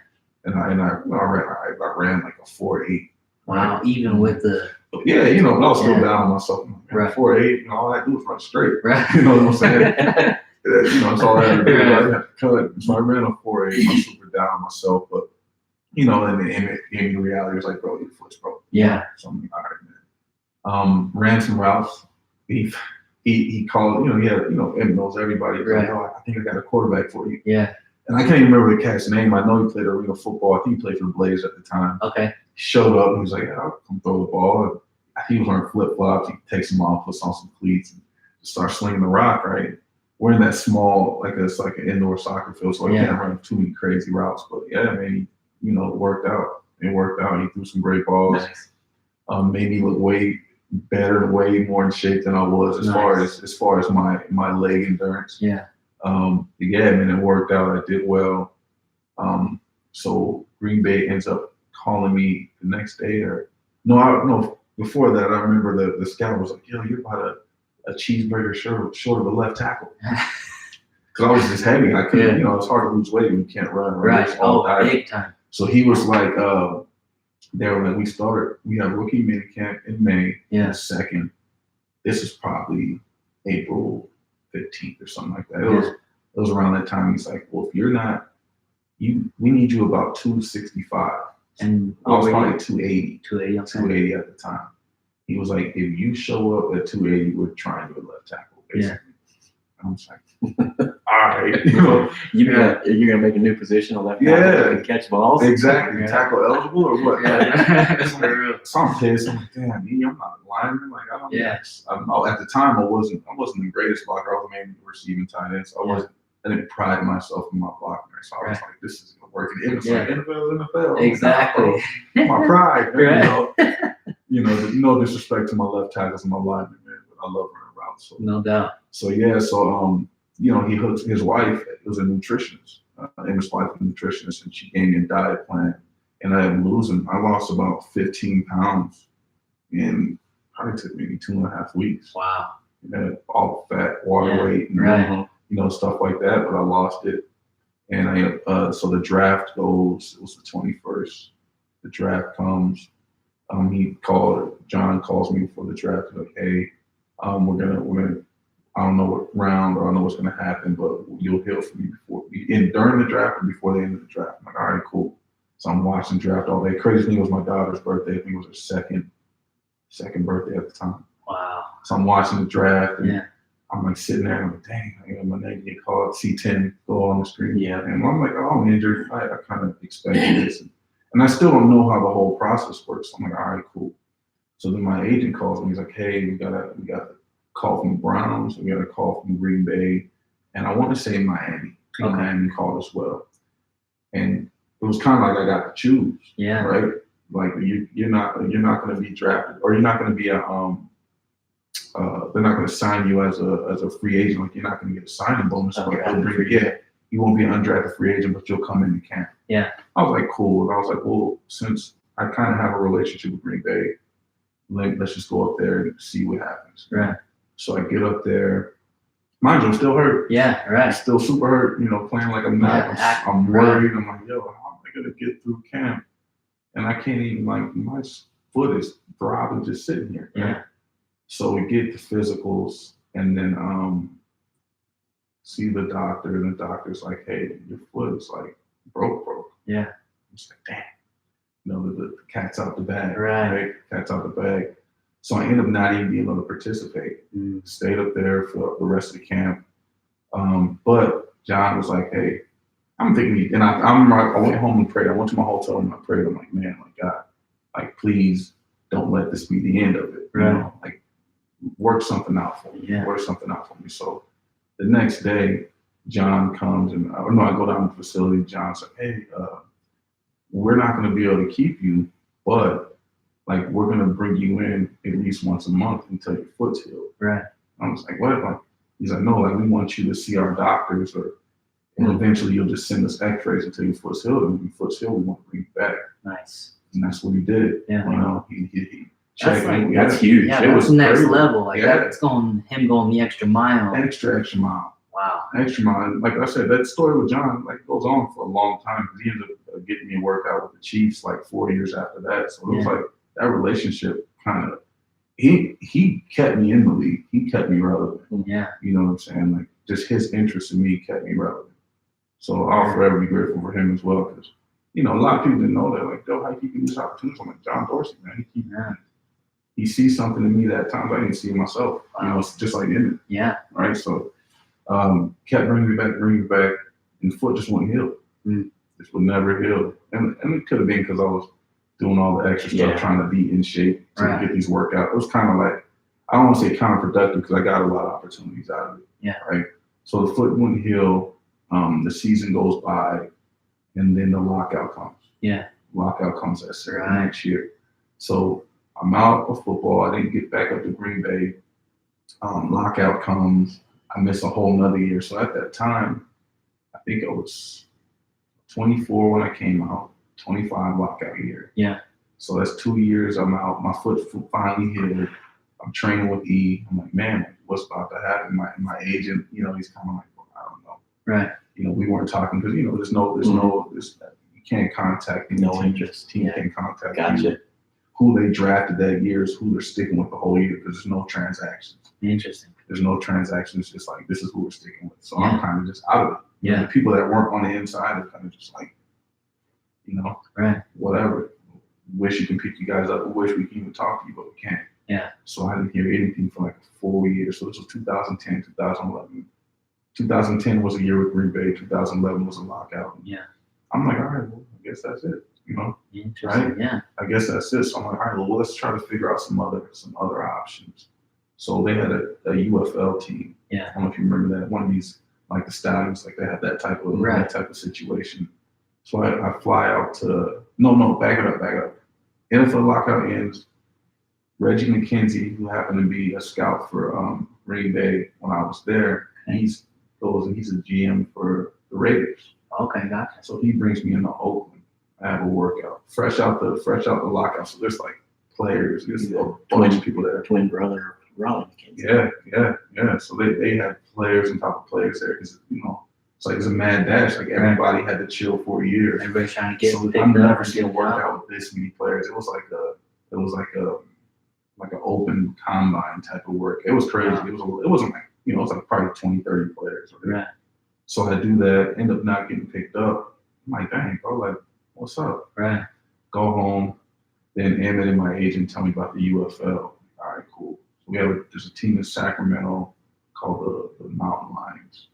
And I ran like a 4.8. Wow. Even with the. Yeah, you know, I was still down on myself. Right. 4.8. You know, all I do is run straight. Right. You know what I'm saying? You know, that's all I had to do. I didn't have to cut. So I ran a 4.8. I'm super down on myself, but you know, and it gave me the reality. It was like, bro, your foot's broke. Yeah. So I'm like, all right, man. Ran some routes. He called. You know, he had. You know, Emmett knows everybody. Right. Like, oh, I think I got a quarterback for you. Yeah. And I can't even remember the cat's name. I know he played arena football. I think he played for the Blazers at the time. Okay. He showed up and he was like, yeah, I'll come throw the ball. He was wearing flip flops. He takes them off, puts on some cleats, and starts slinging the rock. Right. We're in that small, it's like an indoor soccer field, so I can't run too many crazy routes. But yeah, man, you know, it worked out. It worked out. He threw some great balls. Nice. Made me look way better, way more in shape than I was as far as my leg endurance. Yeah. Yeah, man, it worked out. I did well. So Green Bay ends up calling me the next day, no, before that, I remember the scout was like, yo, you're about a cheeseburger short of a left tackle. Because I was just heavy. I couldn't, you know, it's hard to lose weight when you can't run. Right. Oh, big time. So he was like, they were like, we have rookie minicamp in May. Yeah. The second. This is probably April 15th or something like that. It was around that time. He's like, well, if you're not, we need you about 265. And I was probably 280. 280, okay. 280 at the time. He was like, if you show up at 280, we're trying to left tackle, basically. Yeah. I was like, all right. You know, you're gonna make a new position on left tackle and catch balls. Exactly. Tackle eligible or what? Yeah. So I'm pissed. I'm like, damn, I'm not a lineman. Like, I don't know. At the time, I wasn't the greatest blocker. I was mainly receiving tight end. So I didn't pride myself in my blocking. So I was like, this is gonna work. And it was like NFL. Exactly. My pride. Right. You know, no disrespect to my left tackles and my linemen, man, but I love running routes. So. No doubt. So yeah, you know, he hooked his wife. It was a nutritionist, Emma's wife, a nutritionist, and she gave me a diet plan, and I had losing. I lost about 15 pounds in probably took maybe 2.5 weeks. Wow. All fat, water weight, and you know, stuff like that. But I lost it, and so the draft goes. It was the 21st. The draft comes. John calls me before the draft. He's like, hey, we're gonna. I don't know what round or I don't know what's gonna happen, but you'll hear from me during the draft or before the end of the draft. I'm like, all right, cool. So I'm watching the draft all day. Crazy thing was my daughter's birthday. I think it was her second birthday at the time. Wow. So I'm watching the draft and I'm like sitting there and I'm like, dang, my name get called, C10 go on the screen. Yeah. And I'm like, oh, I'm injured. I kind of expected this. And I still don't know how the whole process works. I'm like, all right, cool. So then my agent calls me. He's like, hey, we got a call from the Browns. We got a call from Green Bay. And I want to say Miami. Okay. Miami called as well. And it was kind of like I got to choose. Yeah. Right? Like you're not going to be drafted, or you're not going to be they're not going to sign you as a free agent. Like you're not going to get a signing bonus. You won't be an undrafted free agent, but you'll come into camp. Yeah. I was like, cool. And I was like, well, since I kind of have a relationship with Green Bay, let's just go up there and see what happens. Right. So I get up there. Mind you, I'm still hurt. Yeah, right. I'm still super hurt, you know, playing like I'm not. I'm worried. I'm like, yo, how am I going to get through camp? And I can't even, like, my foot is throbbing just sitting here. Right? Yeah. So we get the physicals, and then see the doctor, and the doctor's like, hey, your foot is like broke. Yeah. I'm just like, damn. You know, the cat's out the bag, Right. Cat's out the bag. So I ended up not even being able to participate. Stayed up there for the rest of the camp. But John was like, hey, I'm thinking, and I went home and prayed. I went to my hotel and I prayed. I'm like, man, like God, like please don't let this be the end of it. Right. You know, like work something out for me. Yeah. Work something out for me. So the next day, John comes and I go down to the facility. John's like, hey, we're not going to be able to keep you, but like we're going to bring you in at least once a month until your foot's healed. Right. I was like, what? Like, he's like, no, like we want you to see our doctors, and eventually you'll just send us X-rays until your foot's healed, and when your foot's healed, we want to bring you back. Nice. And that's what he did. Yeah. You know, he That's checked like, me. That's huge. Yeah, It that's was next crazy. level. Like Yeah. that's going the extra mile. Extra mile. Wow. Extra mile. Like I said, that story with John like goes on for a long time. He ended up getting me a workout with the Chiefs like 4 years after that. So it was like that relationship kind of he kept me in the league. He kept me relevant. Yeah. You know what I'm saying? Like just his interest in me kept me relevant. So I'll forever be grateful for him as well, because you know a lot of people didn't know that. Like, yo, how you can use opportunities? I'm like John Dorsey, man. He sees something in me that times I didn't see in myself. Wow. You know, it's just like in it. Yeah. Right. So kept bringing me back, and the foot just wouldn't heal. Just would never heal. And it could have been because I was doing all the extra stuff, trying to be in shape to get these workouts. It was kind of like, I don't want to say counterproductive because I got a lot of opportunities out of it. Yeah. Right. So the foot wouldn't heal. The season goes by, and then the lockout comes. Yeah. Lockout comes next year. So I'm out of football. I didn't get back up to Green Bay. Lockout comes. I miss a whole nother year. So at that time, I think I was 24 when I came out, 25 lockout year. Yeah. So that's 2 years I'm out. My foot finally healed. I'm training with E. I'm like, man, what's about to happen? My agent, you know, he's kind of like, well, I don't know. Right. You know, we weren't talking because, you know, there's no, you can't contact any No team. interest. Team Yeah. can't contact Gotcha. you. Who they drafted that year is who they're sticking with the whole year because there's no transactions. Interesting. There's no transactions. It's just like, this is who we're sticking with. So Yeah. I'm kind of just out of it. You know, Yeah. the people that weren't on the inside are kind of just like, you know, Right. whatever. Wish you can pick you guys up. Wish we can even talk to you, but we can't. Yeah. So I didn't hear anything for like 4 years. So this was 2010, 2011. 2010 was a year with Green Bay. 2011 was a lockout. Yeah. I'm like, all right, well, I guess that's it. You know, Interesting. Right? Yeah. I guess that's it. So I'm like, all right, well, let's try to figure out some other options. So they had a UFL team. Yeah. I don't know if you remember that. One of these, like the Stallions, like they had that type of situation. So I fly out to back it up. NFL lockout ends. Reggie McKenzie, who happened to be a scout for Green Bay when I was there, he's a GM for the Raiders. Okay, gotcha. So he brings me into Oakland. I have a workout, fresh out the lockout. So there's like players, there's a bunch of people there. Twin brother Raleigh McKenzie. Yeah. So they had players on top of players there because you know it's like it's a mad dash. Like everybody had to chill for a year. Everybody's trying to get. So I've never seen a workout with this many players. It was like an open combine type of work. It was crazy. Wow. It wasn't like, you know, it was like probably 20, 30 players. Right. So I do that, end up not getting picked up. I'm like, dang, bro, like, what's up? Right. Go home. Then Emmett and my agent tell me about the UFL. All right, cool. So there's a team in Sacramento called the Mountain Lions.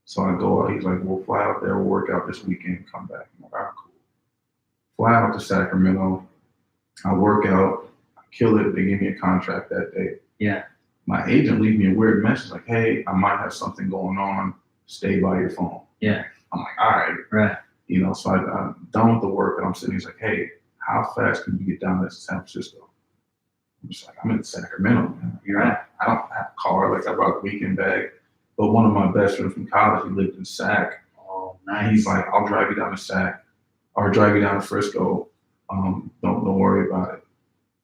So I go out, he's like, we'll fly out there, we'll work out this weekend, come back. I'm like, all right, cool. Fly out to Sacramento. I work out, I kill it. They give me a contract that day. Yeah. My agent leaves me a weird message like, hey, I might have something going on. Stay by your phone. Yeah. I'm like, all right. Right. You know, so I'm done with the work and I'm sitting, he's like, hey, how fast can you get down to San Francisco? I'm just like, I'm in Sacramento, man. You're right. I don't have a car. Like I brought a weekend bag. But one of my best friends from college, he lived in Sac. Oh, And nice. he's like, I'll drive you down to Sac or drive you down to Frisco. Don't worry about it.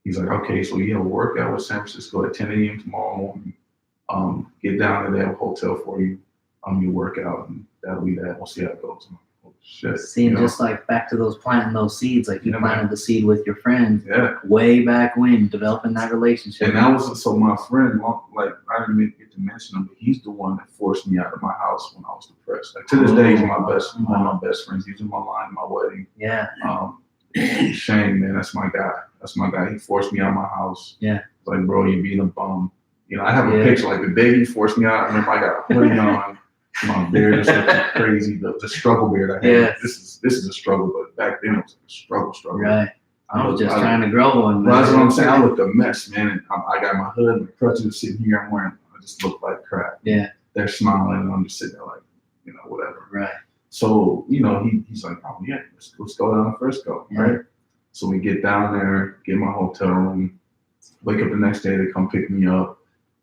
He's like, okay, so you have a workout with San Francisco at 10 a.m. tomorrow morning. Get down to that hotel for you. You work out and that'll be that. We'll see how it goes. I'm like, holy shit. Seeing you know? just like back to those planting those seeds, like you Yeah, planted the seed with your friends Yeah. way back when, developing that relationship. And that was so my friend, like I didn't even get to mention him, but he's the one that forced me out of my house when I was depressed. Like to this day, he's my best, one of my best friends. He was in my line, my wedding. Yeah. Shane, man, that's my guy. That's my guy. He forced me out of my house. Yeah. Like, bro, you being a bum. You know, I have a picture like the day he forced me out. I remember I got a hoodie on. My beard is looking crazy. The struggle beard I had. Yeah. This is a struggle, but back then it was like a struggle. Right. I was just trying to grow one. Well, that's what I'm saying. I looked a mess, man. And I got my hood, my crutches sitting here. I'm wearing. I just look like crap. Yeah. They're smiling, and I'm just sitting there like, you know, whatever. Right. So, you know, he's like, oh yeah, let's go down to Frisco, right? So we get down there, get my hotel room, wake up the next day, they come pick me up,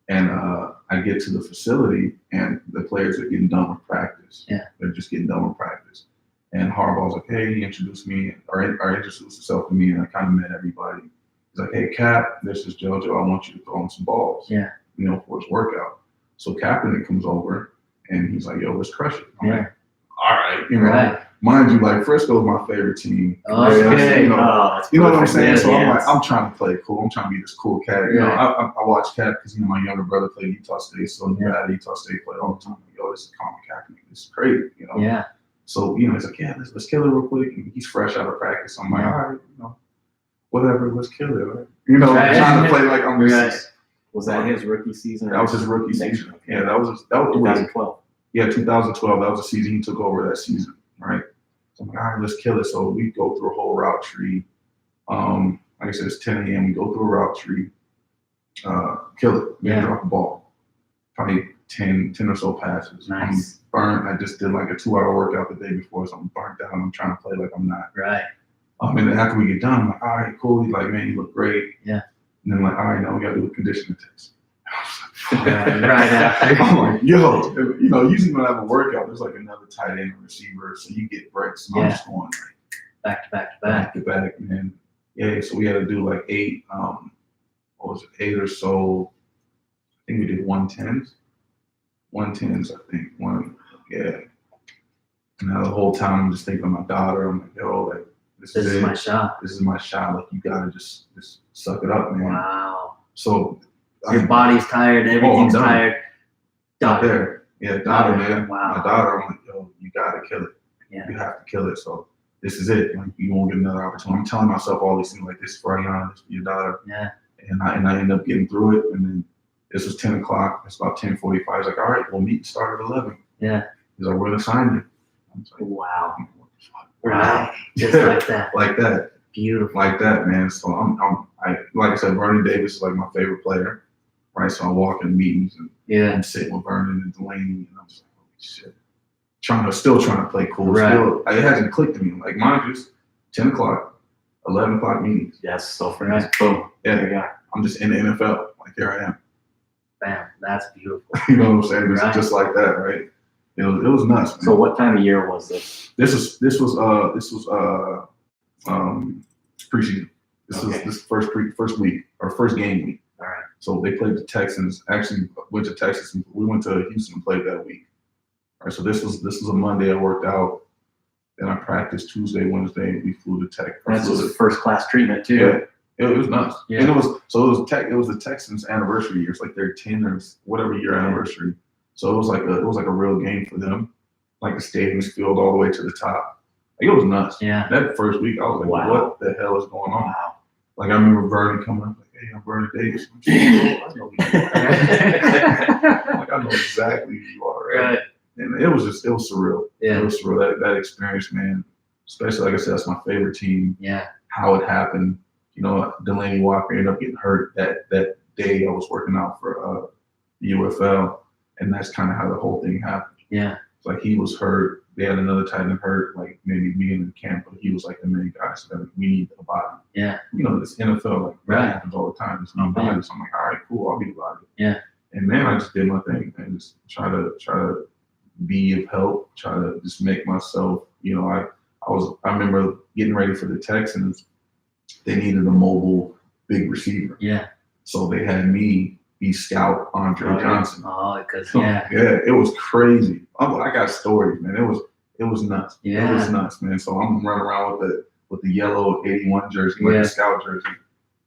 and I get to the facility, and the players are getting done with practice. Yeah. They're just getting done with practice. And Harbaugh's like, hey, he introduced me, or introduced himself to me, and I kind of met everybody. He's like, hey, Cap, this is JoJo. I want you to throw in some balls, Yeah. you know, for his workout. So Kaepernick comes over, and he's like, yo, let's crush it. I'm like, all right, you know. Right. Mind you, like Frisco's my favorite team. Okay. You know what I'm saying? So I'm Yes. like, I'm trying to play cool. I'm trying to be this cool cat. You know, I watch Cat because my younger brother played Utah State, so at Utah State played all the time. Like, yo, this is Colin Kaepernick. This is crazy. You know. Yeah. So you know, he's like, yeah, let's kill it real quick. And he's fresh out of practice. I'm like, all right, you know, whatever, let's kill it. Right? You know, Right. trying to play like I'm Right. just. Was that his rookie season? That was his rookie season. Okay. Yeah, that was 2012. Yeah, 2012. That was the season he took over that season, right? So I'm like, all right, let's kill it. So we go through a whole route tree. Like I said, it's 10 a.m. We go through a route tree, kill it, drop the ball. Probably 10 or so passes. Nice. I'm burnt. I just did like a 2-hour workout the day before, so I'm burnt out. I'm trying to play like I'm not. Right. And then after we get done, I'm like, all right, cool. He's like, man, you look great. Yeah. And then like, all right, now we got to do a conditioning test. Right after. I'm like, yo, you know, usually when I have a workout, there's like another tight end or receiver, so you get breaks. And I'm just going back to back. man. Yeah, so we had to do like 8, what was it, 8 or so. I think we did 110s. 110s, I think. And now the whole time I'm just thinking of my daughter. I'm like, yo, like this is my shot. This is my shot. Like you gotta just suck it up, man. Wow. So your body's tired, everything's tired. Daughter. Daughter, man. Wow. My daughter, I'm like, yo, you gotta kill it. Yeah. You have to kill it. So this is it. Like you won't get another opportunity. I'm telling myself all these things like this is for Ariana, this is for your daughter. Yeah. And I end up getting through it. And then this was 10 o'clock. It's about 10:45. He's like, all right, we'll meet and start at 11. Yeah. He's like, we're gonna sign you. I'm like, wow. Wow. Just like that. Like that. Beautiful. Like that, man. So I like I said, Vernon Davis is like my favorite player. Right. So I walk in meetings and I'm sitting with Vernon and Delaney and I'm just like, holy shit. Still trying to play cool. Right. Still, it hasn't clicked to me. Like mine just 10 o'clock, 11 o'clock meetings. Yes, so for us, boom. Yeah. I'm just in the NFL. Like here I am. Bam. That's beautiful. You know what I'm saying? It's just like that, right? It was nuts, man. So what time of year was this? This was preseason. This was first week or first game week. All right. So they played the Texans. Actually went to Texas. We went to Houston and played that week. All right. So this was a Monday. I worked out. Then I practiced Tuesday, Wednesday. We flew to Tech. This was first class treatment too. Yeah. It was nuts. Yeah. And it was the Texans anniversary year. It's like their 10 or whatever year anniversary. So it was like a real game for them. Like the stadium's filled all the way to the top. Like it was nuts. Yeah. That first week I was like, wow. What the hell is going on? Wow. Like I remember Vernon coming up like, hey, I'm Vernon Davis. I know who you are. Like I know exactly who you are, right? And it was surreal. Yeah. It was surreal. That experience, man. Especially like I said, that's my favorite team. Yeah. How it happened. You know, Delaney Walker ended up getting hurt that day I was working out for the UFL. And that's kind of how the whole thing happened. Yeah. It's like he was hurt. They had another tight end hurt, like maybe me in the camp, but he was like the main guy. So that we need a body. Yeah. You know, this NFL, like Right. that happens all the time. It's not body. So I'm like, all right, cool, I'll be the body. Yeah. And then I just did my thing and just try to be of help, try to just make myself, you know, I remember getting ready for the Texans. They needed a mobile big receiver. Yeah. So they had me be scout Andre Johnson. Oh, because Yeah, it was crazy. I got stories, man. It was nuts. Yeah. It was nuts, man. So I'm running around with the yellow 81 jersey, like Yeah. the scout jersey,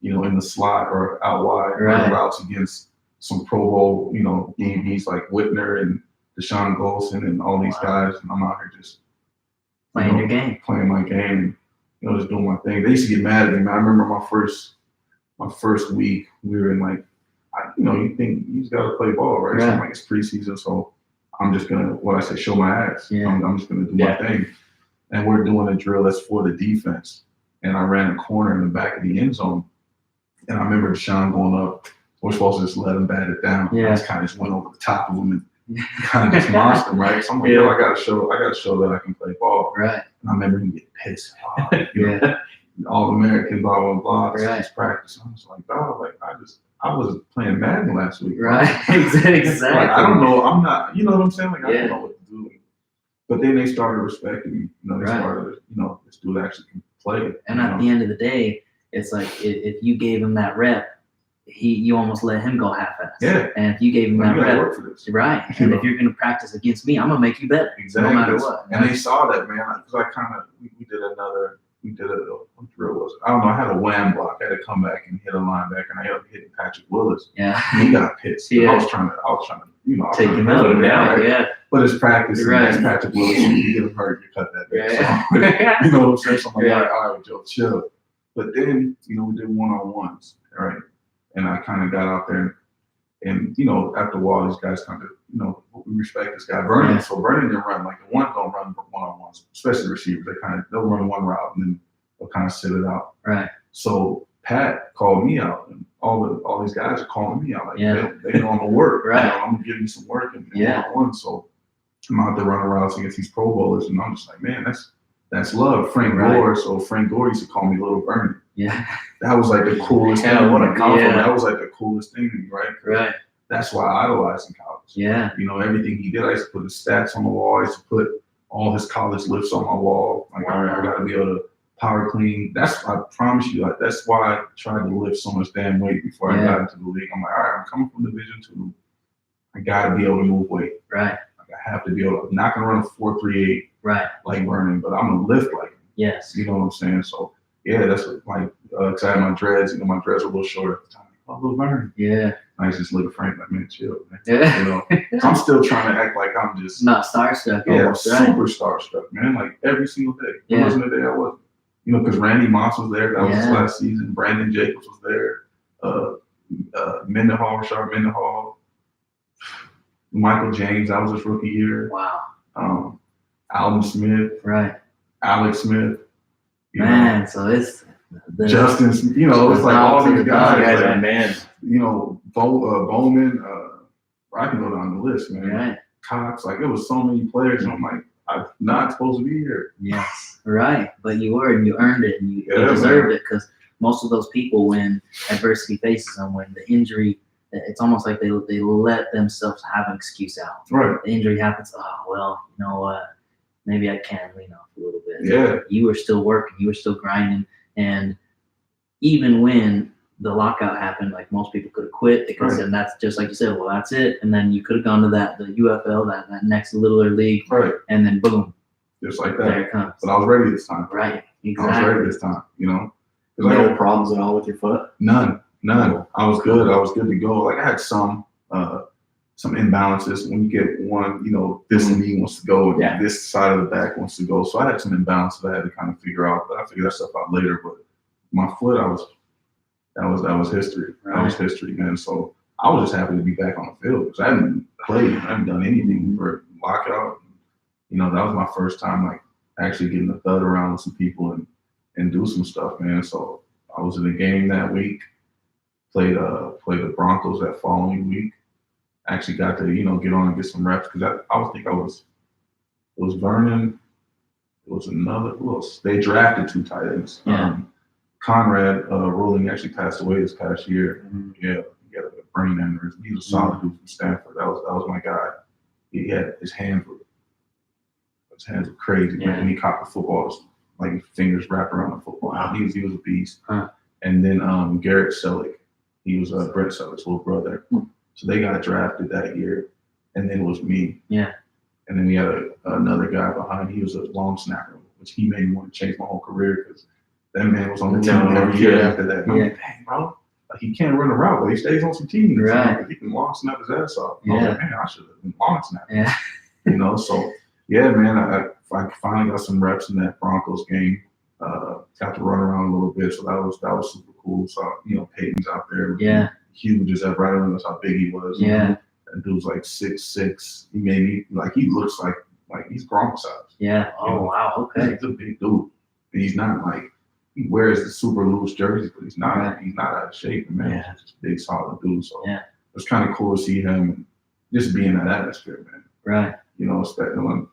in the slot or out wide, Right. running routes against some Pro Bowl, DBs like Whitner and Deshaun Golson and all these Wow. guys. And I'm out here just Playing your game. playing my game, and just doing my thing. They used to get mad at me, man. I remember my first week, we were in like, you think you just gotta play ball, right? So I'm like, it's preseason, so I'm just gonna, show my ass. Yeah. I'm just gonna do my thing. And we're doing a drill that's for the defense. And I ran a corner in the back of the end zone. And I remember Deshaun going up. We're supposed to just let him bat it down. Yeah. I just kind of just went over the top of him and kind of just launched him, right? So I'm like, yo, I gotta show that I can play ball. Right. And I remember him getting pissed. Yeah. All American, blah blah blah. Right. Just practice. I was like, dog, I was playing Madden last week. Right. Exactly. Like, I don't know. I'm not. You know what I'm saying? Like, I Yeah. don't know what to do. But then they started respecting me. They Right. started, this dude actually can play. And at the end of the day, it's like if you gave him that rep, you almost let him go half-assed. Yeah. And if you gave him Like, that you gotta rep, work for this. right. You And know? if you're gonna practice against me, I'm gonna make you better. Exactly. No matter what. And they saw that, man. Because I kind of, we did a, what drill was it? I don't know. I had a wham block. I had to come back and hit a linebacker, and I ended up hitting Patrick Willis. Yeah. He got pissed. Yeah. I was trying to, I was trying to, Take him out. put him down, right? Yeah. But it's practice. And Right. that's Patrick Willis. And you get him hurt, you cut that back. Yeah. So, you know what I'm saying? So I'm like, Yeah. all right, Joe, chill. But then, we did one-on-ones, right? And I kind of got out there, and after a while, these guys kind of, we respect this guy, Vernon. Yeah. So Vernon didn't run, like the ones don't run one-on-ones, especially receivers. They'll run one route and then they'll kind of sit it out. Right. So Pat called me out, and all these guys are calling me out. Like, Yeah. they know I'm gonna work. Right. I'm gonna give you some work and Yeah. one-on-one. So I'm out there running routes against these Pro Bowlers, and I'm just like, man, that's love. Frank Right. Gore. So Frank Gore used to call me Little Vernon. Yeah. That was like the coolest Yeah, thing. what a compliment. That was like the coolest thing to me, right? Right. That's why I idolized in college. Yeah. Everything he did, I used to put his stats on the wall. I used to put all his college lifts on my wall. Like, all right, I got to be able to power clean. I promise you, that's why I tried to lift so much damn weight before I got into the league. I'm like, all right, I'm coming from Division II. I got to be able to move weight. Right. Like, I have to be able to, I'm not going to run a 4.38 Right. like Vernon, but I'm going to lift like him. Yes. You know what I'm saying? So, yeah, that's what, like, because I had my dreads, my dreads were a little short at the time. Oh, Little Vernon. Yeah. I just look at Frank like, man, chill, man. Yeah. So I'm still trying to act like I'm just Not starstruck. yeah, Almost, right. super starstruck, man. Like every single day. There Yeah. wasn't a day I wasn't. Because Randy Moss was there. That was his Yeah. last season. Brandon Jacobs was there. Mendenhall, Rashard Mendenhall. Michael James, that was his rookie year. Wow. Alvin Smith, Right. Alex Smith. Man, so it's Justin, it's like all these guys. Guys, Like, man. Bowman. I can go down the list, man. right. Cox, like it was so many players, and I'm like, I'm not supposed to be here. Yes. Right. But you were, and you earned it, and you Yeah, deserved man. it, because most of those people, when adversity faces them, when the injury, it's almost like they let themselves have an excuse out. Right. The injury happens. Oh, well, you know what? Maybe I can lean off a little bit. Yeah. You were still working. You were still grinding. And even when the lockout happened, like most people could have quit. They could have Right. said, that's just like you said, well, that's it. And then you could have gone to the UFL, that next littler league. Right. And then boom, Just like there that. it comes. But I was ready this time. Right. I was Exactly. ready this time, 'Cause I No had problems at all with your foot? none. I was good. I was good to go. Like I had some imbalances when you get one, this knee wants to go and Yeah. this side of the back wants to go. So I had some imbalances I had to kind of figure out, but I figured that stuff out later. But my foot, that was history. That was history, man. So I was just happy to be back on the field because I hadn't played. I hadn't done anything for lockout. That was my first time like actually getting a thud around with some people and do some stuff, man. So I was in a game that week. Played the Broncos that following week. Actually got to get on and get some reps because it was Vernon. It was another. Who else? They drafted 2 tight ends. Yeah. Conrad Rolling actually passed away this past year. Mhm. Yeah, he got a brain aneurysm. He was a solid dude from Stanford. That was my guy. He had his hands were crazy. Yeah. Like when he caught the football, it was like his fingers wrapped around the football. Wow. He was a beast. Huh. And then Garrett Selleck, he was Brett Selleck's little brother. So they got drafted that year, and then it was me. Yeah. And then we had another guy behind. He was a long snapper, which he made me want to change my whole career because that man was on the team every year after that. And I'm like, dang, bro, like, he can't run a route, but he stays on some teams. Right. He can long snap his ass off. Yeah. I was like, man, I should have been long snapping. Yeah. You know, so yeah, man, I finally got some reps in that Broncos game. Got to run around a little bit, so that was super cool. So Peyton's out there, huge as that, right? I don't know how big he was. Yeah, that dude's like 6'6". He made me like he looks like he's Gronk size. Yeah. Oh wow. Okay. He's a big dude, and he's not like he wears the super loose jerseys, but he's not out of shape, man. Yeah. He's just a big solid dude. So yeah, it was kind of cool to see him and just be in that atmosphere, man. Right. You know, especially when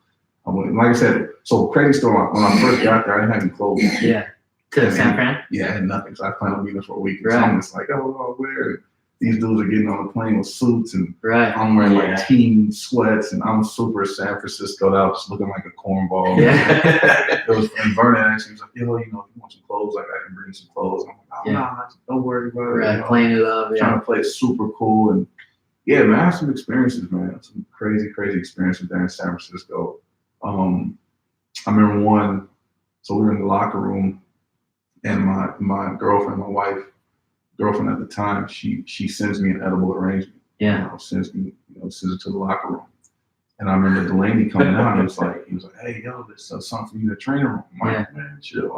like I said, so crazy story. When I first got there, I didn't have any clothes. Yeah. To San Fran? Yeah, I had nothing. So I planned on being there for a week. Right. So I'm just like, oh, I'll wear it. These dudes are getting on the plane with suits, and Right. I'm wearing like team sweats, and I'm super San Francisco'd out, just looking like a cornball. Yeah. And Vernon actually was like, yo, if you want some clothes, like I can bring some clothes. I'm like, oh, no, don't worry about it. Right. Playing it up. Yeah. Trying to play it super cool. And yeah, man, I have some experiences, man. Some crazy experiences there in San Francisco. I remember one, so we were in the locker room, and my girlfriend, my wife, girlfriend at the time, she sends me an edible arrangement. Yeah. Sends it to the locker room. And I remember Delaney coming out, and he was like, hey, yo, there's something for you in the training room. I'm like, man, chill.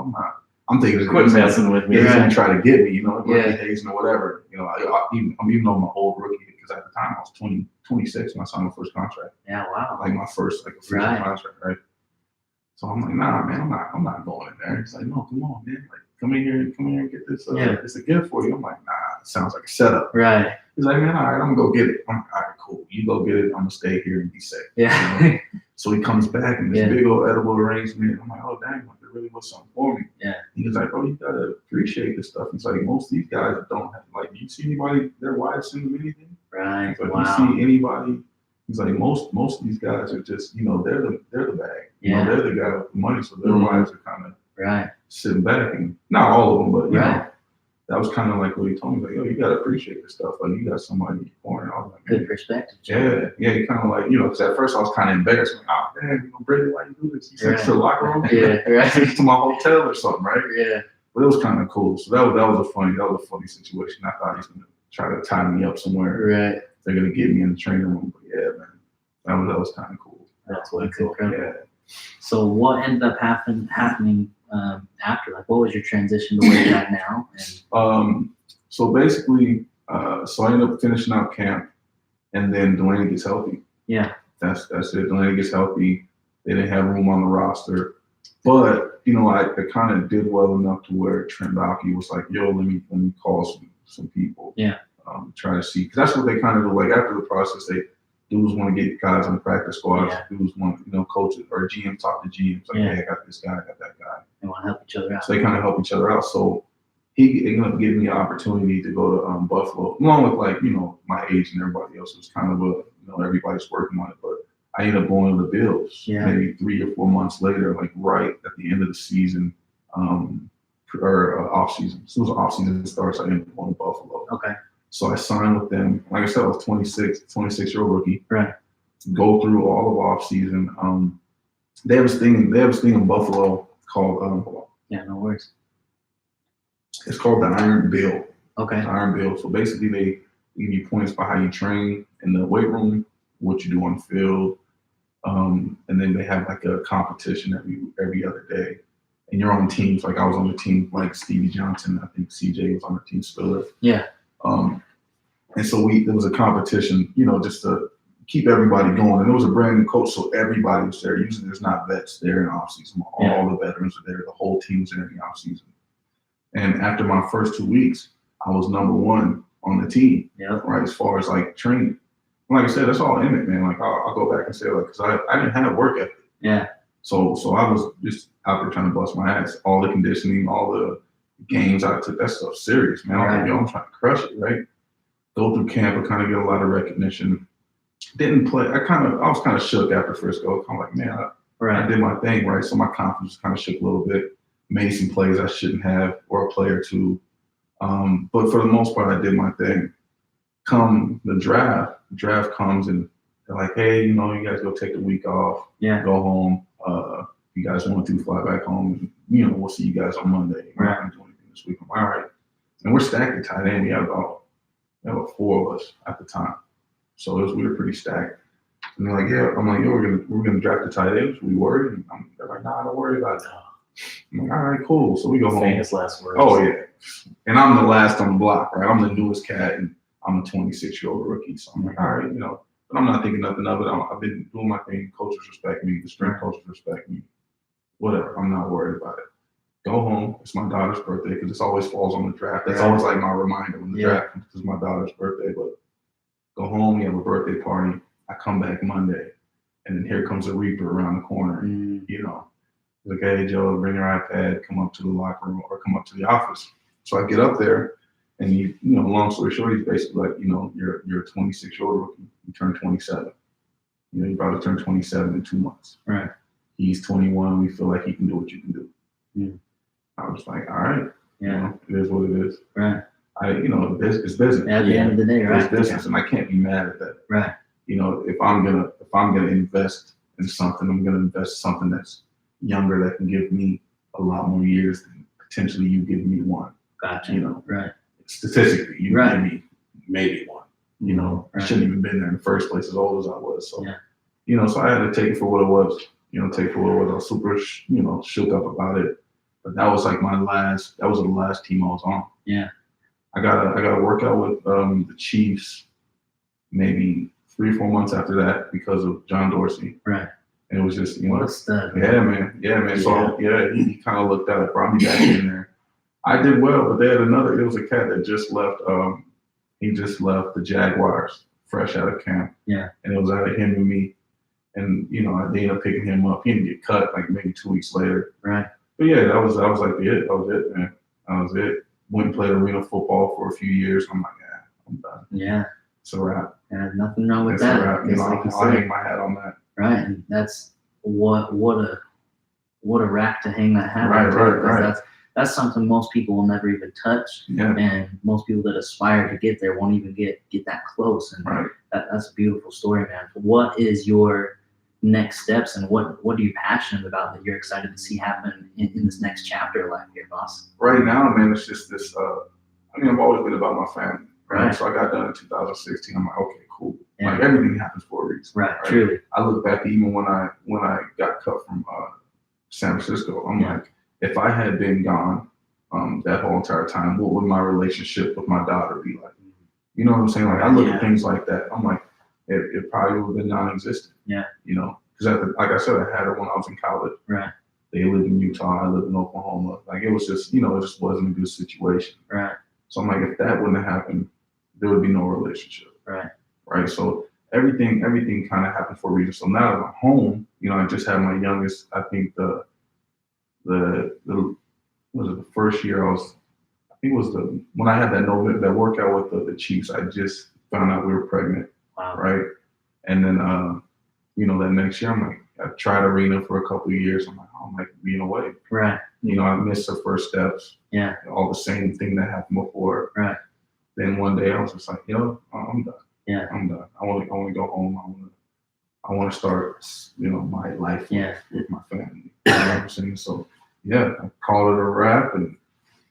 I'm thinking, quit messing with me. He's gonna try to get me, Yeah. hazing or whatever. Even though I'm an old rookie, because at the time I was 26 when I signed my first contract. Yeah. Wow. Like my first official contract, right? So I'm like, nah, man, I'm not going in there. He's like, no, come on, man. Like, come in here and get this. It's a gift for you. I'm like, nah, it sounds like a setup. Right. He's like, man, all right, I'm gonna go get it. I'm like, all right, cool. You go get it. I'm gonna stay here and be safe. Yeah. So he comes back and this big old edible arrangement. I'm like, oh dang, like, there really was something for me. Yeah. He's like, bro, you gotta appreciate this stuff. He's like, most of these guys don't have, like, you see anybody their wives send them anything? Right. But Wow. you see anybody. He's like, most of these guys are just, they're the bag. They're the guy with the money, so their wives are kind of sitting back, and not all of them, but that was kind of like what he told me. Like, yo, you gotta appreciate this stuff. Like, you got somebody pouring all that. Good perspective. Yeah, you kind of like, because at first I was kind of embarrassed. Like, oh, man, Brady, why you do this? You sent us to the locker room? Yeah, right. To my hotel or something, right? Yeah. But it was kind of cool. So that was a funny situation. I thought he's gonna try to tie me up somewhere. Right. They're gonna get me in the training room. But yeah, man, that was kind of cool. That's cool. Yeah. So what ended up happening after? Like, what was your transition to where you're at now? And so basically, so I ended up finishing out camp, and then Delaney gets healthy. Yeah. That's it. Delaney gets healthy. They didn't have room on the roster, but I kind of did well enough to where Trent Baalke was like, yo, let me call some people. Yeah. Try to see, because that's what they kind of do. Like, after the process, dudes want to get guys on the practice squad. Yeah. Dudes want, coaches or GM talk to GMs. Like, hey, I got this guy, I got that guy. They want to help each other out. So they kind of help each other out. So he ended up giving me an opportunity to go to Buffalo, along with, like, my age and everybody else. It was kind of everybody's working on it. But I ended up going to the Bills maybe 3 or 4 months later, like right at the end of the season, or off season. As soon as the off season starts, I ended up going to Buffalo. Okay. So I signed with them. Like I said, I was 26-year-old rookie. Right. Go through all of off season. They have a thing in Buffalo called no worries. It's called the Iron Bill. Okay. The Iron Bill. So basically, they give you points by how you train in the weight room, what you do on the field, and then they have like a competition every other day. And you're on teams. Like, I was on the team like Stevie Johnson. I think CJ was on the team. Spiller. Yeah. And so there was a competition, just to keep everybody going. And there was a brand new coach, so everybody was there. Usually there's not vets there in off season. All the veterans are there. The whole team's there in the off season. And after my first 2 weeks, I was number one on the team. Yeah. Right, as far as like training. And like I said, that's all in it, man. Like, I'll go back and say, like, because I didn't have work ethic. Yeah. So I was just out there trying to bust my ass. All the conditioning, all the games, I took that stuff serious, man. I was like, yo, I'm trying to crush it, right? Go through camp and kind of get a lot of recognition. Didn't play. I was kind of shook after Frisco. Kind of like, man, I did my thing, right? So my confidence kind of shook a little bit. Made some plays I shouldn't have, or a play or two. But for the most part, I did my thing. Come the draft comes, and They're like, hey, you know, you guys go take the week off, Yeah. go home. If you guys want to fly back home, and, you know, we'll see you guys on Monday. We're not gonna do anything this week. I'm all right. And we're stacked at tight end. We have about 4 of us at the time, so we were pretty stacked. And they're like, yeah. I'm like, yo, we're gonna draft the tight ends. We worried? And they're like, nah, don't worry about it. I'm like, all right, cool. So we go home. Famous last words. Oh yeah. And I'm the last on the block, right? I'm the newest cat, and I'm a 26-year-old rookie. So I'm like, all right, you know. But I'm not thinking nothing of it. I've been doing my thing. Coaches respect me. The strength coaches respect me. Whatever. I'm not worried about it. Go home. It's my daughter's birthday because this always falls on the draft. That's always like my reminder when the draft comes because my daughter's birthday. But go home. You have a birthday party. I come back Monday, and then here comes a Reaper around the corner. You know, like, hey Joe, bring your iPad. Come up to the locker room or come up to the office. So I get up there. And you know, long story short, he's basically like, you know, you're a 26-year-old rookie. You turn 27. You know, you probably turn 27 in 2 months. Right. He's 21. We feel like he can do what you can do. I was like, all right. Yeah. You know, it is what it is. Right. You know, it's business. At the end of the day, right? It's business, and I can't be mad at that. Right. You know, if I'm gonna invest in something, I'm gonna invest something that's younger that can give me a lot more years than potentially you give me one. Gotcha. You know. Right. Statistically, you give me maybe one. You know, I shouldn't even been there in the first place as old as I was. So, you know, so I had to take it for what it was. You know, take it for what it was. I was super, you know, shook up about it. But that was like that was the last team I was on. Yeah. I got a workout with the Chiefs maybe 3 or 4 months after that because of John Dorsey. Right. And it was just, you know, what a stud. Yeah, man. So he kind of looked at it, brought me back in there. I did well, but it was a cat that just left, he just left the Jaguars fresh out of camp. Yeah. And it was out of him and me. And, you know, I ended up picking him up. He didn't get cut like maybe 2 weeks later. Right. But yeah, that was like it. That was it, man. That was it. Went and played arena football for a few years. I'm like, yeah, I'm done. Yeah. It's a wrap. Yeah, nothing wrong with that. It's a wrap. You know, I'll hang my hat on that. Right. And that's what a rack to hang that hat on. Right. That's something most people will never even touch. Yeah. And most people that aspire to get there won't even get that close. And that's a beautiful story, man. What is your next steps and what are you passionate about that you're excited to see happen in this next chapter of life here, boss? Right now, man, it's just this, I've always been about my family. Right. So I got done in 2016. I'm like, okay, cool. Yeah. Like everything happens for a reason. Right. Truly. I look back even when I got cut from San Francisco, I'm like, if I had been gone that whole entire time, what would my relationship with my daughter be like? You know what I'm saying? Like I look at things like that. I'm like, it probably would have been non-existent. Yeah. You know, because like I said, I had her when I was in college. Right. They lived in Utah. I lived in Oklahoma. Like it was just, you know, it just wasn't a good situation. Right. So I'm like, if that wouldn't have happened, there would be no relationship. Right. Right. So everything kind of happened for a reason. So now that I'm home, you know, I just had my youngest. I think the first year when I had that workout with the Chiefs, I just found out we were pregnant. Wow. Right. And then, you know, that next year, I'm like, I tried arena for a couple of years. I'm like, oh, I'm like being away. Right. You know, I missed the first steps. Yeah. All the same thing that happened before. Right. Then one day I was just like, I'm done. Yeah. I'm done. I want to go home. I want to start, you know, my life with my family. You know what I'm saying? So yeah, I called it a wrap, and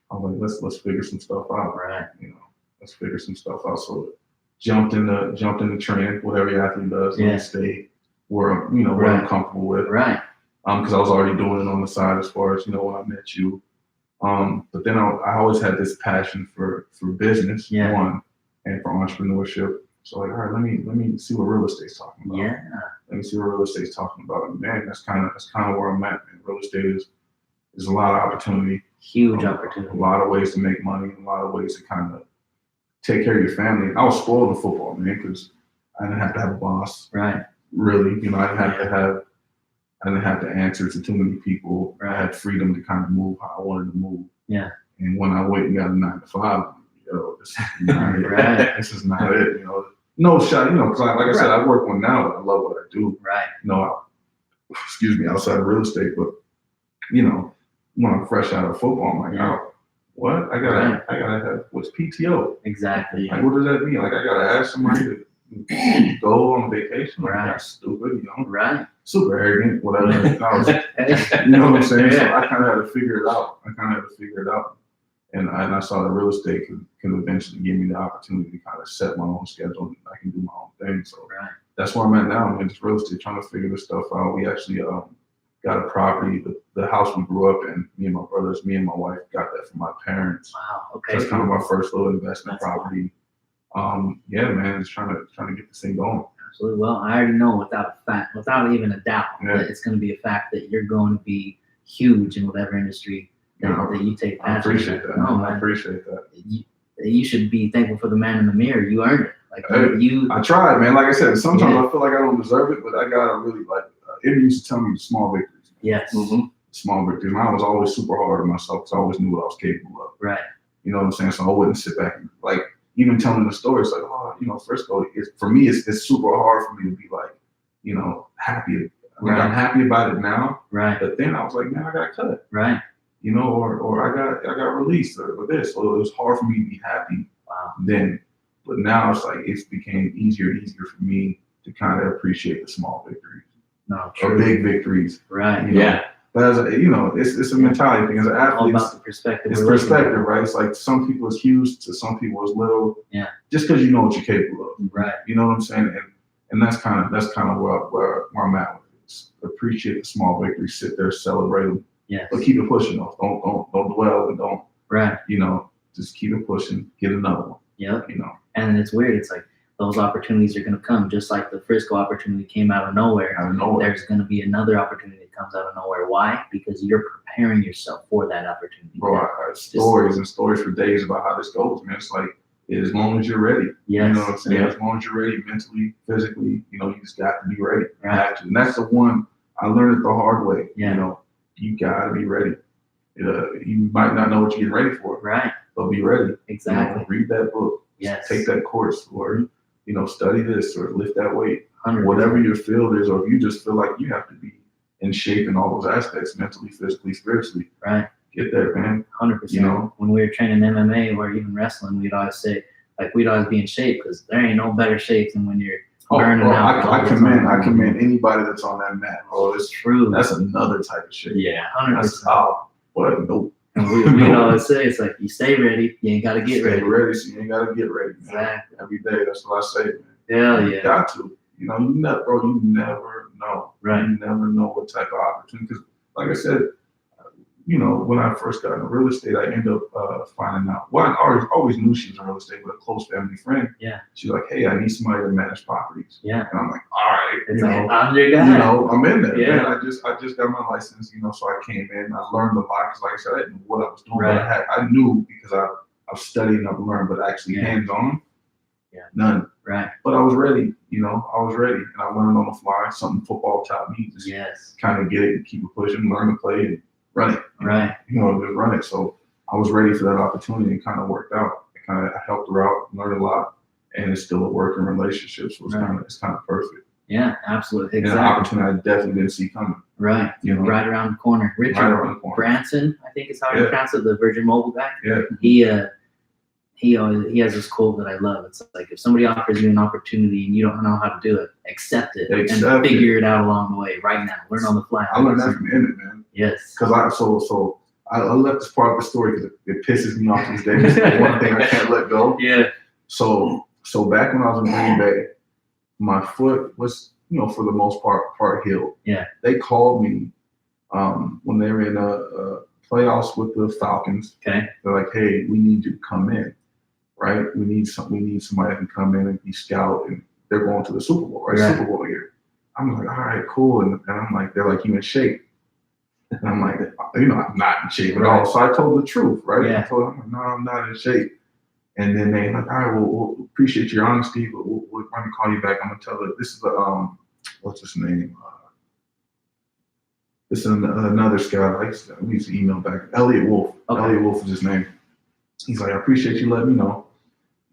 I was like, let's figure some stuff out. Right. You know, let's figure some stuff out. So jumped in the train, what every athlete does. Yeah. Stay where I'm comfortable with. Right. Because I was already doing it on the side as far as, you know, when I met you. But then I always had this passion for business, one, and for entrepreneurship. So like, all right, let me see what real estate's talking about. Yeah. Let me see what real estate's talking about. And man, that's kind of where I'm at. Man. Real estate is a lot of opportunity. Huge opportunity. A lot of ways to make money. A lot of ways to kind of take care of your family. I was spoiled in football, man, because I didn't have to have a boss. Right. Really, you know, I didn't have to answer to too many people. Right. I had freedom to kind of move how I wanted to move. Yeah. And when I went and got a 9 to 5, this is not it. This is not it. You know, no shot. You know, because like I said, I work one now, but I love what I do. Right. You know, outside of real estate, but you know, when I'm fresh out of football, I'm like, oh, what? I gotta have what's PTO? Exactly. Like, what does that mean? Like, I gotta ask somebody to go on vacation. Like, Right. that's stupid, Right. super arrogant, whatever. I was, Hey. you know what I'm saying? So Yeah. I kind of had to figure it out. And I saw that real estate can eventually give me the opportunity to kind of set my own schedule. And I can do my own thing. So Right. that's where I'm at now, man. Just real estate, trying to figure this stuff out. We actually got a property, the house we grew up in. Me and my wife got that from my parents. Wow. So Okay. that's kind of our first little investment That's property. Yeah, man, just trying to get this thing going. Absolutely. Well, I already know without even a doubt, Yeah. that it's going to be a fact that you're going to be huge in whatever industry that you take I passion. appreciate that. No, I man. appreciate that. You should be thankful for the man in the mirror. You earned it. Like Hey, you. I tried, man. Like I said, sometimes Yeah. I feel like I don't deserve it, but I gotta really it used to tell me small victories. Yes. Small victories. And I was always super hard on myself because I always knew what I was capable of. Right. You know what I'm saying? So I wouldn't sit back and even telling the story. It's like, Frisco. For me, it's super hard for me to be happy. Right. I'm happy about it now, Right. but then I was like, man, I got cut. Right. Or I got released or this. So it was hard for me to be happy Wow. then. But now it's became easier and easier for me to kind of appreciate the small victories No. or True. big victories. Right. Yeah. But as it's a mentality thing. As an All athlete, about the perspective. it's we're looking at. perspective, right? It's like some people it's huge, to some people it's little. Yeah. Just because you know what you're capable of. Right. You know what I'm saying? And that's kind of where I'm at with it. Appreciate the small victories, sit there, celebrate them, Yes. but keep it pushing though. Don't dwell and don't, Right. just keep it pushing, get another one. Yep. And it's weird. It's like those opportunities are going to come, just like the Frisco opportunity came out of nowhere. Out of nowhere. There's going to be another opportunity that comes out of nowhere. Why? Because you're preparing yourself for that opportunity. Bro, I have stories for days about how this goes, man. It's like, as long as you're ready. Yes. You know what I'm saying? Yeah. As long as you're ready mentally, physically, you just got to be ready. You Right. have to. And that's the one I learned it the hard way. Yeah. You got to be ready. You might not know what you're getting ready for, Right. but be ready. Exactly. Read that book. Yes. Take that course, or study this, or lift that weight. 100%. Whatever your field is, or if you just feel like you have to be in shape in all those aspects, mentally, physically, spiritually. Right. Get there, man. 100%. When we were training MMA or even wrestling, we'd always say, we'd always be in shape because there ain't no better shape than when you're burning out. I commend anybody that's on that mat. Oh, it's True. That's another type of shape. Yeah. 100%. Nope. And we'd always say, it's like, you stay ready, you ain't got to get Stay ready. ready, so you ain't gotta get ready. Man. Exactly. Every day, that's what I say, man. Hell You yeah. got to. You never know. Right. You never know what type of opportunity. Because, like I said, when I first got into real estate, I ended up finding out. Well, I always knew she was in real estate, but a close family friend. Yeah. She's like, hey, I need somebody to manage properties. Yeah. And I'm like, all right. It's like, I'm your guy. I'm in there. Yeah. Man. I just got my license, so I came in. I learned a lot because, like I said, I didn't know what I was doing. Right. But I knew because I've studied and I've learned, but actually hands-on, none. Right. But I was ready. I was ready, and I learned on the fly. Something football taught me. Just Yes. kind of get it and keep it pushing, learn to play and run it. Right. Just run it. So I was ready for that opportunity, and kind of worked out. I helped her out, learned a lot, and it's still a working relationship. So it's kind of perfect. Yeah, absolutely. And an Exactly. opportunity I definitely didn't see coming. Right. Right around the corner. Richard Right around the corner. Branson, I think is how you pronounce it, the Virgin Mobile guy. Yeah. He has this quote that I love. It's like, if somebody offers you an opportunity and you don't know how to do it, accept it and figure it out along the way. Right now, learn on the fly. I learned that from Emmett, man. Yes. Because I left this part of the story because it pisses me off these days. It's one thing I can't let go. Yeah. So back when I was in Green Bay, my foot was, for the most part healed. Yeah. They called me when they were in playoffs with the Falcons. Okay. They're like, hey, we need you to come in, right? We need somebody that can come in and be scout, and they're going to the Super Bowl, right? Super Bowl year. I'm like, all right, cool. And I'm like, they're like, you in shape? And I'm like, I'm not in shape at all. So I told the truth, right? Yeah. I told them, no, I'm not in shape. And then they like, all right, well, we'll appreciate your honesty, but we're going to call you back. I'm going to tell her, this is what's his name? This is another scout. We used to email back. Elliot Wolf. Okay. Elliot Wolf is his name. He's like, I appreciate you letting me know.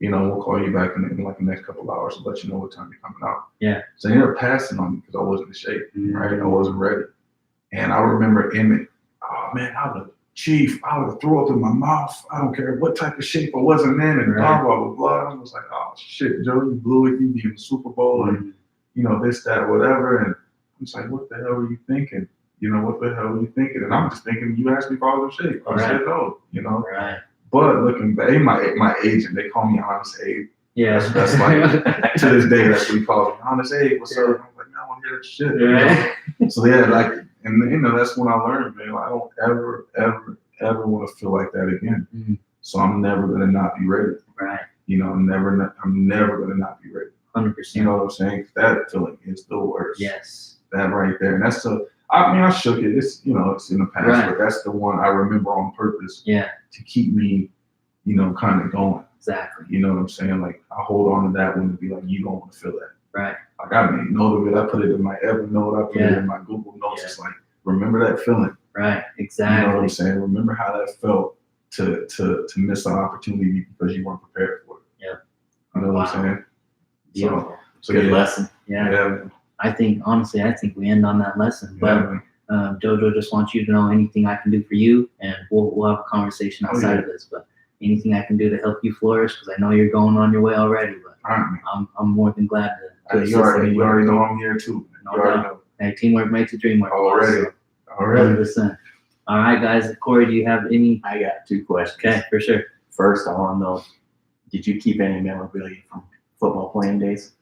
We'll call you back in like the next couple of hours to let you know what time you're coming out. Yeah. So they ended up passing on me because I wasn't in shape, right? I wasn't ready. And I remember Emmett. Oh man, Chief, I would throw up in my mouth. I don't care what type of shape I wasn't in, and blah, blah, blah, blah. I was like, oh, shit, Joe, you blew it. You be in the Super Bowl, and, this, that, whatever. And I'm just like, what the hell were you thinking? What the hell were you thinking? And I'm just thinking, you asked me if I was in shape. I said no, Right. But looking back, my agent, they call me Honest Abe. Yeah. That's like, to this day, that's what he calls me. Honest Abe, what's up? I'm like, no, I want to hear that shit. Right. So yeah, like, and that's when I learned, man, I don't ever want to feel like that again. Mm. So I'm never gonna not be ready. Right. I'm never gonna not be ready. 100%. You know what I'm saying? That feeling is the worst. Yes. That right there, and that's I shook it. It's it's in the past, Right. but that's the one I remember on purpose. Yeah. To keep me, kind of going. Exactly. You know what I'm saying? Like I hold on to that one to be like, you don't want to feel that. Right. Like I made note of it. I put it in my Evernote. I put it in my Google Notes. It's like, remember that feeling. Right. Exactly. You know what I'm saying? Remember how that felt to miss an opportunity because you weren't prepared for it. Yeah. You know what I'm saying? Beautiful. So Good lesson. Yeah. I think we end on that lesson. But JoJo just wants you to know anything I can do for you, and we'll have a conversation outside of this. But anything I can do to help you flourish, because I know you're going on your way already. But I'm more than glad to. You already know I'm here too. No doubt. Hey, teamwork makes the dream work. Already. 100%. All right, guys. Corey, do you have any? I got 2 questions. Okay, for sure. First, I want to know, did you keep any memorabilia from football playing days?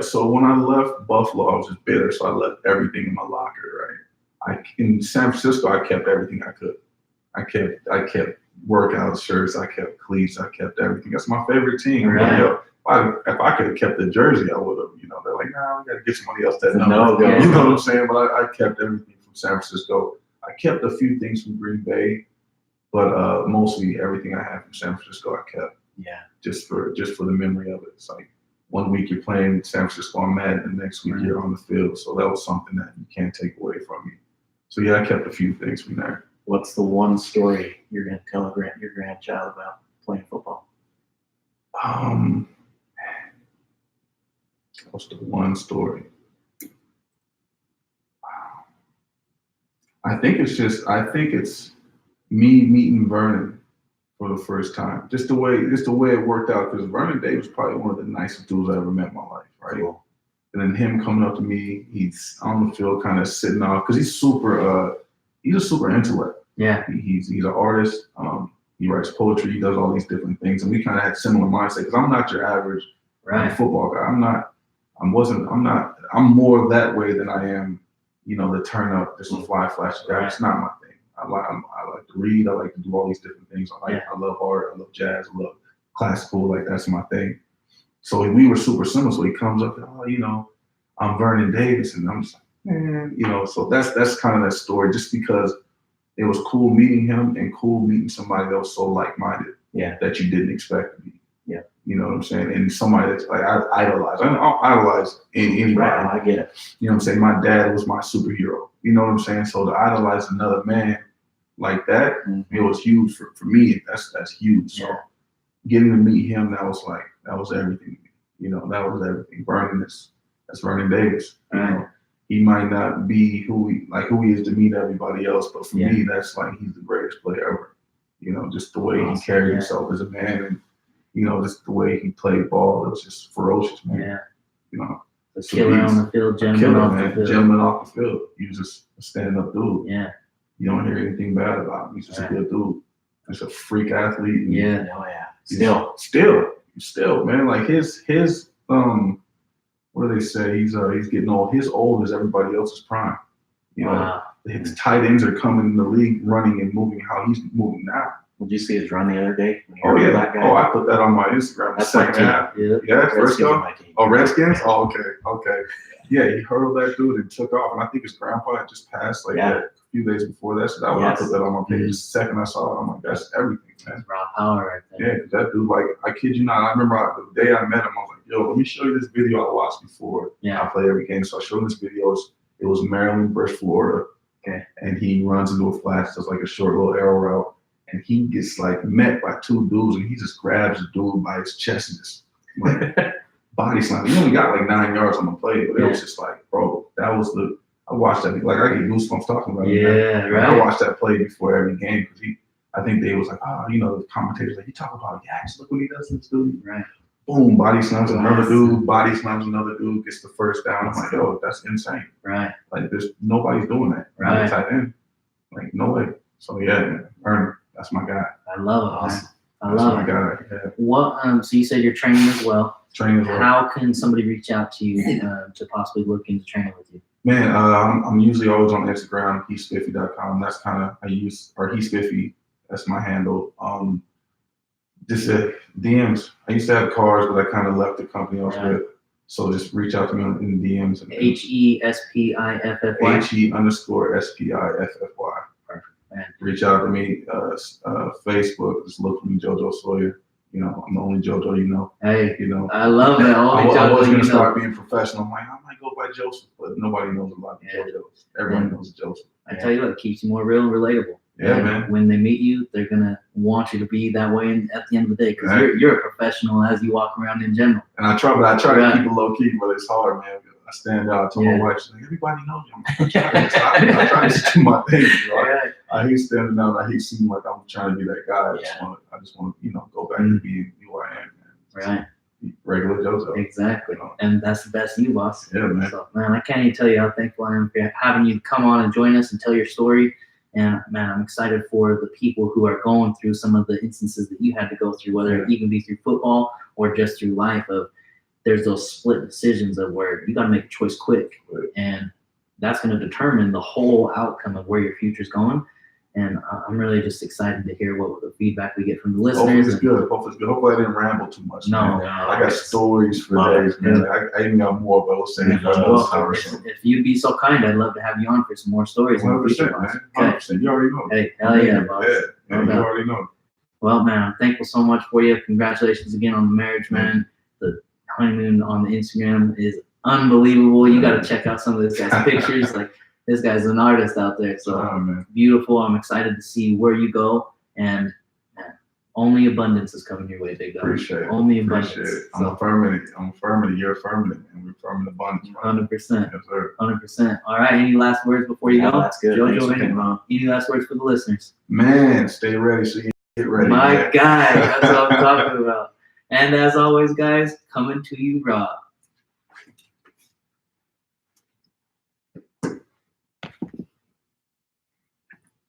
So when I left Buffalo, I was just bitter, so I left everything in my locker, right? In San Francisco, I kept everything I could. I kept workout shirts, I kept cleats, I kept everything. That's my favorite team. Right. If I could have kept the jersey, I would have. They're like, nah, we got to get somebody else that knows. No, You know what I'm saying? But I kept everything from San Francisco. I kept a few things from Green Bay, but mostly everything I had from San Francisco, I kept. Yeah. Just for the memory of it. It's like one week you're playing San Francisco on Madden, the next week you're on the field. So that was something that you can't take away from me. So yeah, I kept a few things from there. What's the one story you're going to tell your grandchild about playing football? What's the one story? I think it's me meeting Vernon for the first time. Just the way it worked out, because Vernon Day was probably one of the nicest dudes I ever met in my life, right? Cool. And then him coming up to me, he's on the field kind of sitting off, because he's a super intellect. Yeah. He's an artist. He writes poetry. He does all these different things, and we kind of had similar mindset. Because I'm not your average football guy. I'm more that way than I am, the turn up, just a flash guy. It's not my thing. I like to read. I like to do all these different things. I love art. I love jazz. I love classical. Like that's my thing. So we were super similar. So he comes up, I'm Vernon Davis, and I'm just like, man, So that's kind of that story. Just because it was cool meeting him and cool meeting somebody that was so like-minded. Yeah. That you didn't expect to be. Yeah. You know what I'm saying? And somebody that's like I idolize. I don't idolize anybody. Right, I get it. You know what I'm saying? My dad was my superhero. You know what I'm saying? So to idolize another man like that, it was huge for me. That's huge. So getting to meet him, that was everything. That was everything. That's Vernon Davis. He might not be who he is to meet everybody else, but for me, that's like he's the greatest player ever. Just the way he carried himself as a man, and just the way he played ball, it was just ferocious, man. Yeah. A killer on the field, gentleman off the field. Gentleman off the field. He was just a stand-up dude. Yeah. You don't hear anything bad about him. He's just a good dude. He's a freak athlete. Still, man. Like his what do they say? He's getting old. His old is everybody else's prime. His tight ends are coming in the league running and moving how he's moving now. Did you see his run the other day? Oh yeah. I put that on my Instagram. That's the second half. Yeah. First go. Oh, Redskins. Oh, okay. Yeah, he hurled that dude and took off, and I think his grandpa had just passed a few days before that. So I put that on my page. The second I saw it, I'm like, that's everything, man. That's raw power right there. Yeah, that dude, I kid you not, I remember the day I met him, I was like, yo, let me show you this video I watched before I play every game. So I showed him this video. It was Maryland versus Florida. Okay. And he runs into a flash, does a short little arrow route, and he gets met by 2 dudes, and he just grabs the dude by his chest and just body slam. He only got 9 yards on the play, but it was just bro, that was I watched that. Like I get goosebumps talking about it. Yeah, Man. right. I watched that play before every game because I think they was like, oh, you know, the commentators like, you talk about Yax, look what he does to this dude. Right. Boom, body slams another dude, body slams another dude, gets the first down. I'm like, yo, that's insane. Right. Like nobody's doing that. Right. Not tight end. Like no way. So yeah, man, Werner, that's my guy. I love it, man. I That's love my it. guy. Yeah. What? So you said you're training as well. Training as well. How can somebody reach out to you to possibly look into training with you? Man, I'm usually always on Instagram, hespiffy.com. That's kind of hespiffy. That's my handle. Just DMs. I used to have cars, but I kind of left the company I was with. So just reach out to me in DMs. HESPIFFY. HE_SPIFFY. Perfect, man. Reach out to me. Facebook. Just look for me, JoJo Sawyer. You know, I'm the only JoJo you know. Hey, you know. I love that. I was gonna start being professional. I'm like, I might go by Joseph, but nobody knows about JoJo. Everyone knows Joseph. I tell you what, it keeps you more real and relatable. Yeah, and man. When they meet you, they're gonna want you to be that way at the end of the day because you're a professional as you walk around in general. And I try to keep it low key, but it's hard, man. I stand out. I told my wife, she's like, everybody knows you. I'm trying to do my thing. You know? Right. I hate standing out. I hate seeming like I'm trying to be that guy. I just want to, go back to being who I am, man. Right. Regular JoJo. Exactly. And that's the best you, boss. Yeah, man. So, man, I can't even tell you how thankful I am for having you come on and join us and tell your story. And man, I'm excited for the people who are going through some of the instances that you had to go through, whether it even be through football or just through life. There's those split decisions of where you got to make a choice quick, and that's going to determine the whole outcome of where your future's going. And I'm really just excited to hear what the feedback we get from the listeners. Hopefully it's good. Hopefully I didn't ramble too much. No, I got stories for days, man. I even got more, but I was saying if you'd be so kind, I'd love to have you on for some more stories. 100%, man. 100%. You already know. Hey, hell yeah, boss. Yeah, you already know. Well, man, I'm thankful so much for you. Congratulations again on the marriage, man. The honeymoon on the Instagram is unbelievable. You got to check out some of this guy's pictures. Like, this guy's an artist out there. So beautiful. I'm excited to see where you go. And man, only abundance is coming your way, big dog. Appreciate it. Only abundance. Appreciate it. I'm affirming it. You're affirming it. And we're affirming abundance. 100%. Yes, sir. 100%. All right. Any last words before you go? That's good. JoJo, any last words for the listeners? Man, stay ready so you get ready. My guy. That's what I'm talking about. And as always, guys, coming to you raw.